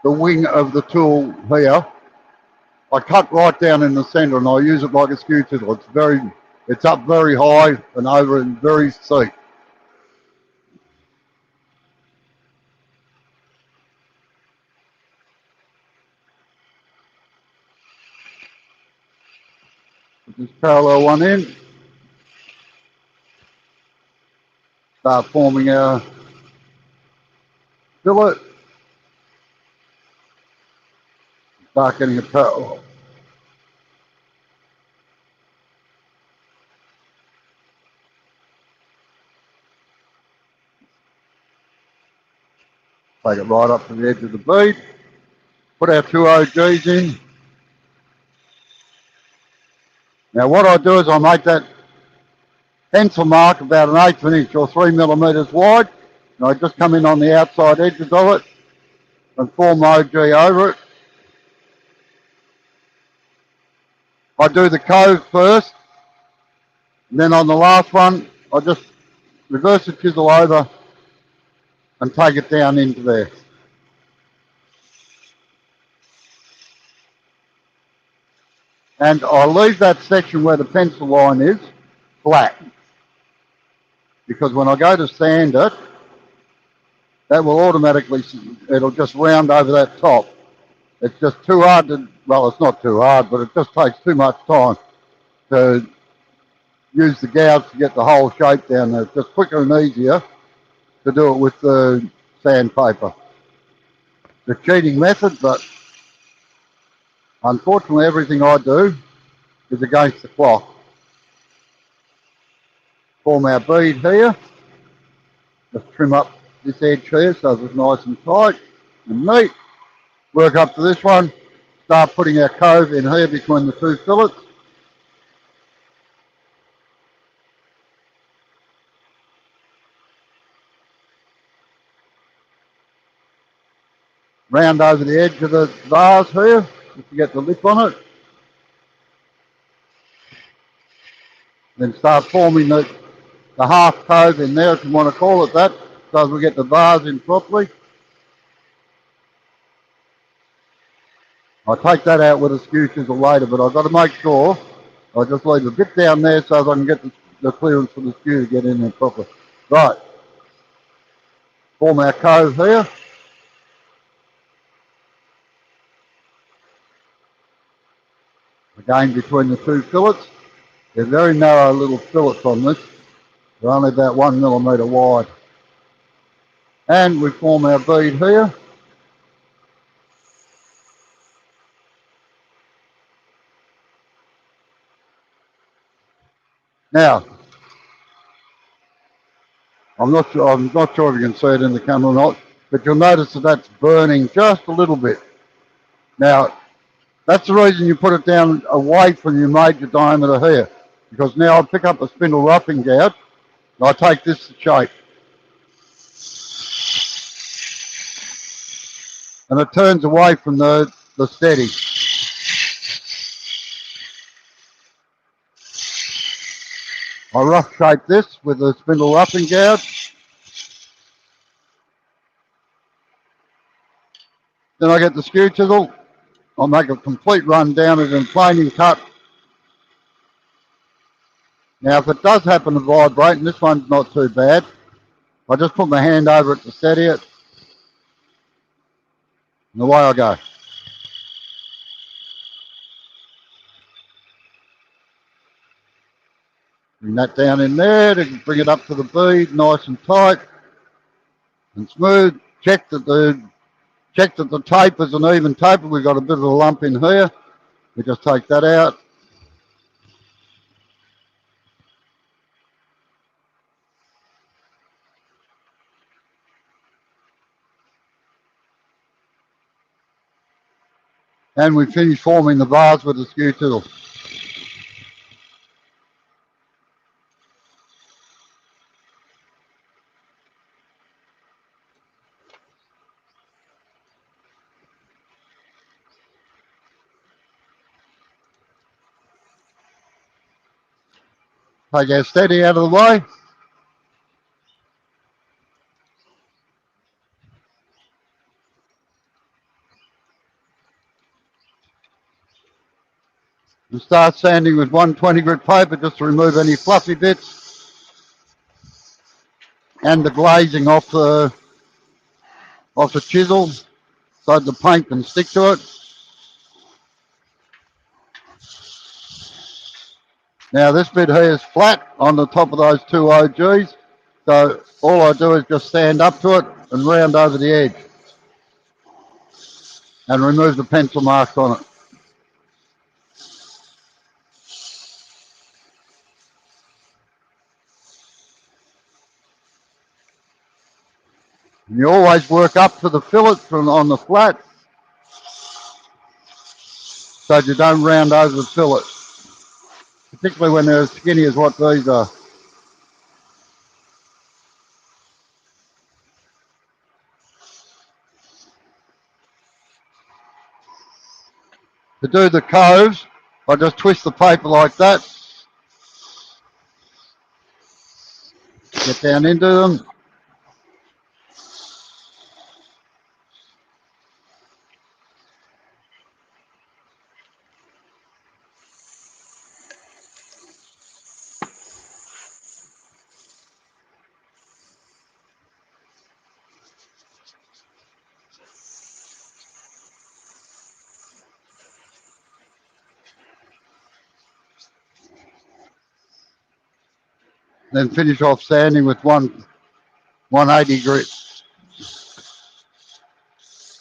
S6: the wing of the tool here. I cut right down in the center and I use it like a skew tool. It's up very high and over and very steep. Put this parallel one in. Start forming our fillet. Start getting a parallel. Take it right up to the edge of the bead. Put our 2 OGs in. Now what I do is I make that pencil mark about 1/8 of an inch or 3mm wide. And I just come in on the outside edges of it and form OG over it. I do the cove first. And then on the last one, I just reverse the chisel over and take it down into there. And I leave that section where the pencil line is flat, because when I go to sand it, that will automatically, it'll just round over that top. it's just too hard to, well, it's not too hard, but it just takes too much time to use the gouge to get the whole shape down there. It's just quicker and easier to do it with the sandpaper. It's a cheating method, but unfortunately everything I do is against the clock. Form our bead here. Just trim up this edge here so it's nice and tight and neat. Work up to this one. Start putting our cove in here between the two fillets. Round over the edge of the vase here, just to get the lip on it. Then start forming the half cove in there, if you want to call it that, so as we get the vase in properly. I'll take that out with a skew chisel later, but I've got to make sure I just leave a bit down there so that I can get the clearance for the skew to get in there properly. Right, form our cove here. Again between the two fillets. They're very narrow little fillets on this. They're only about 1 millimetre wide. And we form our bead here. Now, I'm not sure if you can see it in the camera or not, but you'll notice that that's burning just a little bit. Now, that's the reason you put it down away from your major diameter here, because now I pick up a spindle roughing gouge and I take this to shape. And it turns away from the steady. I rough shape this with a spindle roughing gouge. Then I get the skew chisel. I'll make a complete run down it in planing cut. Now if it does happen to vibrate, and this one's not too bad, I just put my hand over it to steady it. And away I go. Bring that down in there to bring it up to the bead, nice and tight and smooth. Check that the tape is an even taper. We've got a bit of a lump in here. We just take that out. And we finish forming the vase with the skew chisel. Take our steady out of the way. And start sanding with 120 grit paper just to remove any fluffy bits and the glazing off the chisel so the paint can stick to it. Now this bit here is flat on the top of those two OGs, so all I do is just stand up to it and round over the edge and remove the pencil marks on it. And you always work up to the fillet from on the flat so you don't round over the fillet, particularly when they're as skinny as what these are. To do the coves, I just twist the paper like that, get down into them. then finish off sanding with 180 grit.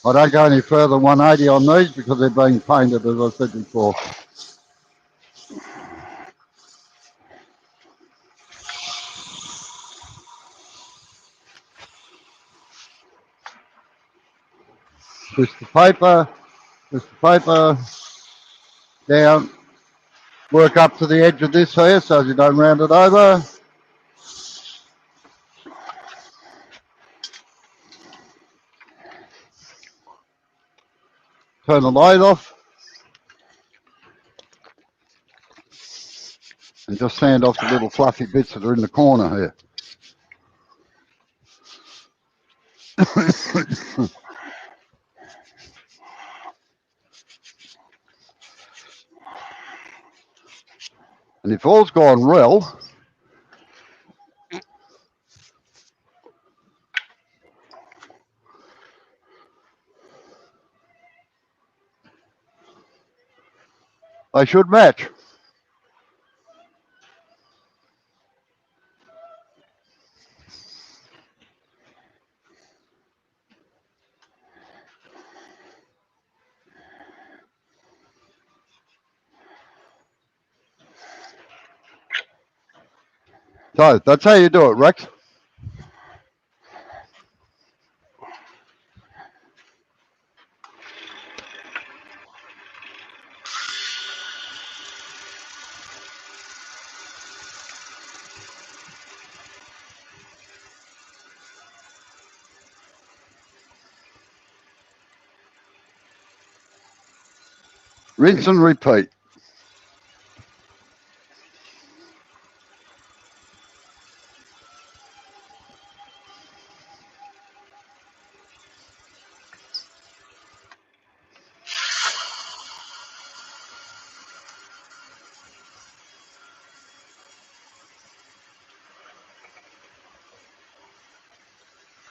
S6: I don't go any further than 180 on these because they're being painted, as I said before. Twist the paper down, work up to the edge of this here so you don't round it over. Turn the light off and just sand off the little fluffy bits that are in the corner here. And if all's gone well, they should match. So that's how you do it, Rex. Rinse and repeat.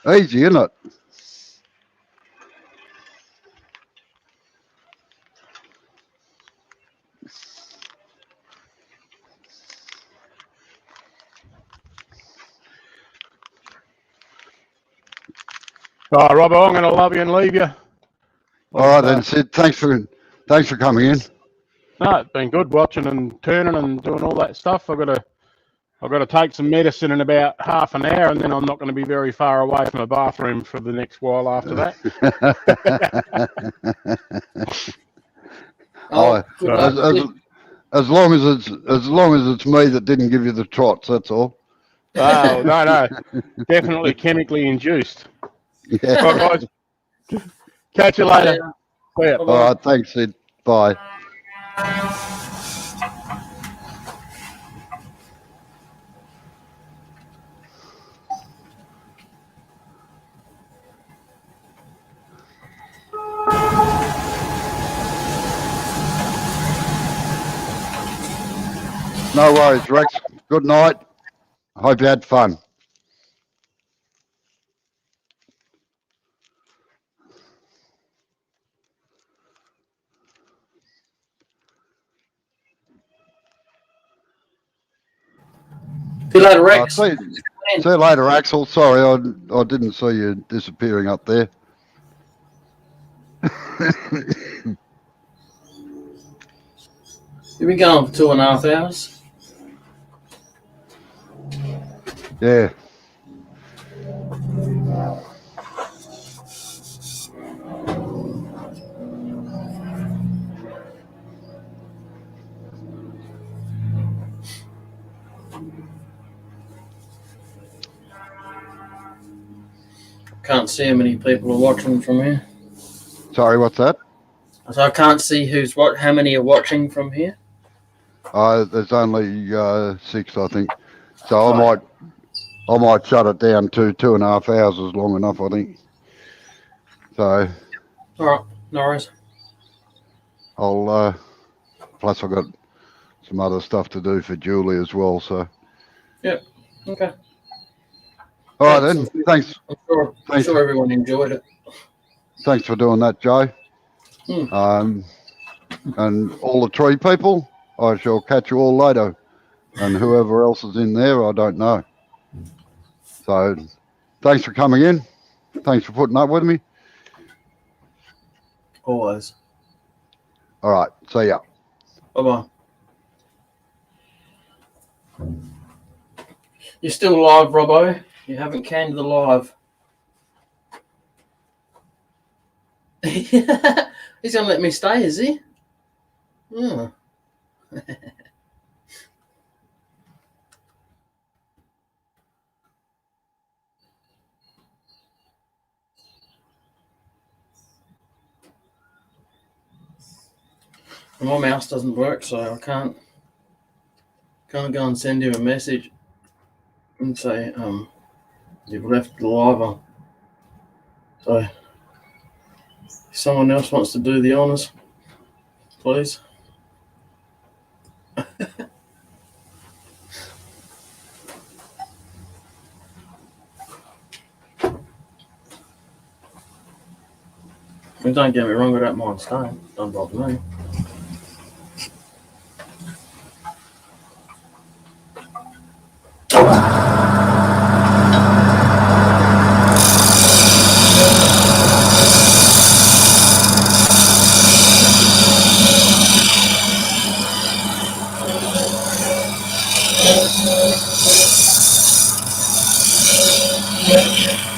S6: Easy, isn't it?
S3: Oh, Robbo, I'm going to love you and leave you.
S6: All right then, Sid. Thanks for coming in.
S3: No, it's been good watching and turning and doing all that stuff. I've got to take some medicine in about half an hour, and then I'm not going to be very far away from the bathroom for the next while after that.
S2: Oh, good luck.
S6: as long as it's me that didn't give you the trots, that's all.
S3: Oh, no. Definitely chemically induced.
S6: Yeah.
S3: All right, guys. Catch you later. See ya.
S6: All right, thanks, Sid. Bye. No worries, Rex. Good night. Hope you had fun.
S2: See you later, Rex.
S6: See you later, Axel. Sorry, I didn't see you disappearing up there.
S2: You've been going for 2.5 hours.
S6: Yeah.
S2: Can't see how many people are watching from here.
S6: Sorry, what's that?
S2: So I can't see how many are watching from here.
S6: There's only 6, I think. So I might shut it down to 2.5 hours is long enough, I think. So
S2: All right, no worries.
S6: I'll plus I've got some other stuff to do for Julie as well. So
S2: Okay.
S6: all right then. Thanks.
S2: I'm sure everyone enjoyed it.
S6: Thanks for doing that, Joe. And all the tree people, I shall catch you all later. and whoever else is in there, I don't know. So thanks for coming in. Thanks for putting up with me.
S2: Always.
S6: All right. See ya.
S2: Bye bye. You're still live, Robbo. You haven't canned the live. He's gonna let me stay, is he? Yeah. My mouse doesn't work, so I can't go and send him a message and say, you've left the live on. So, if someone else wants to do the honours, please. I mean, don't get me wrong, I don't mind staying. Don't bother me. Yeah.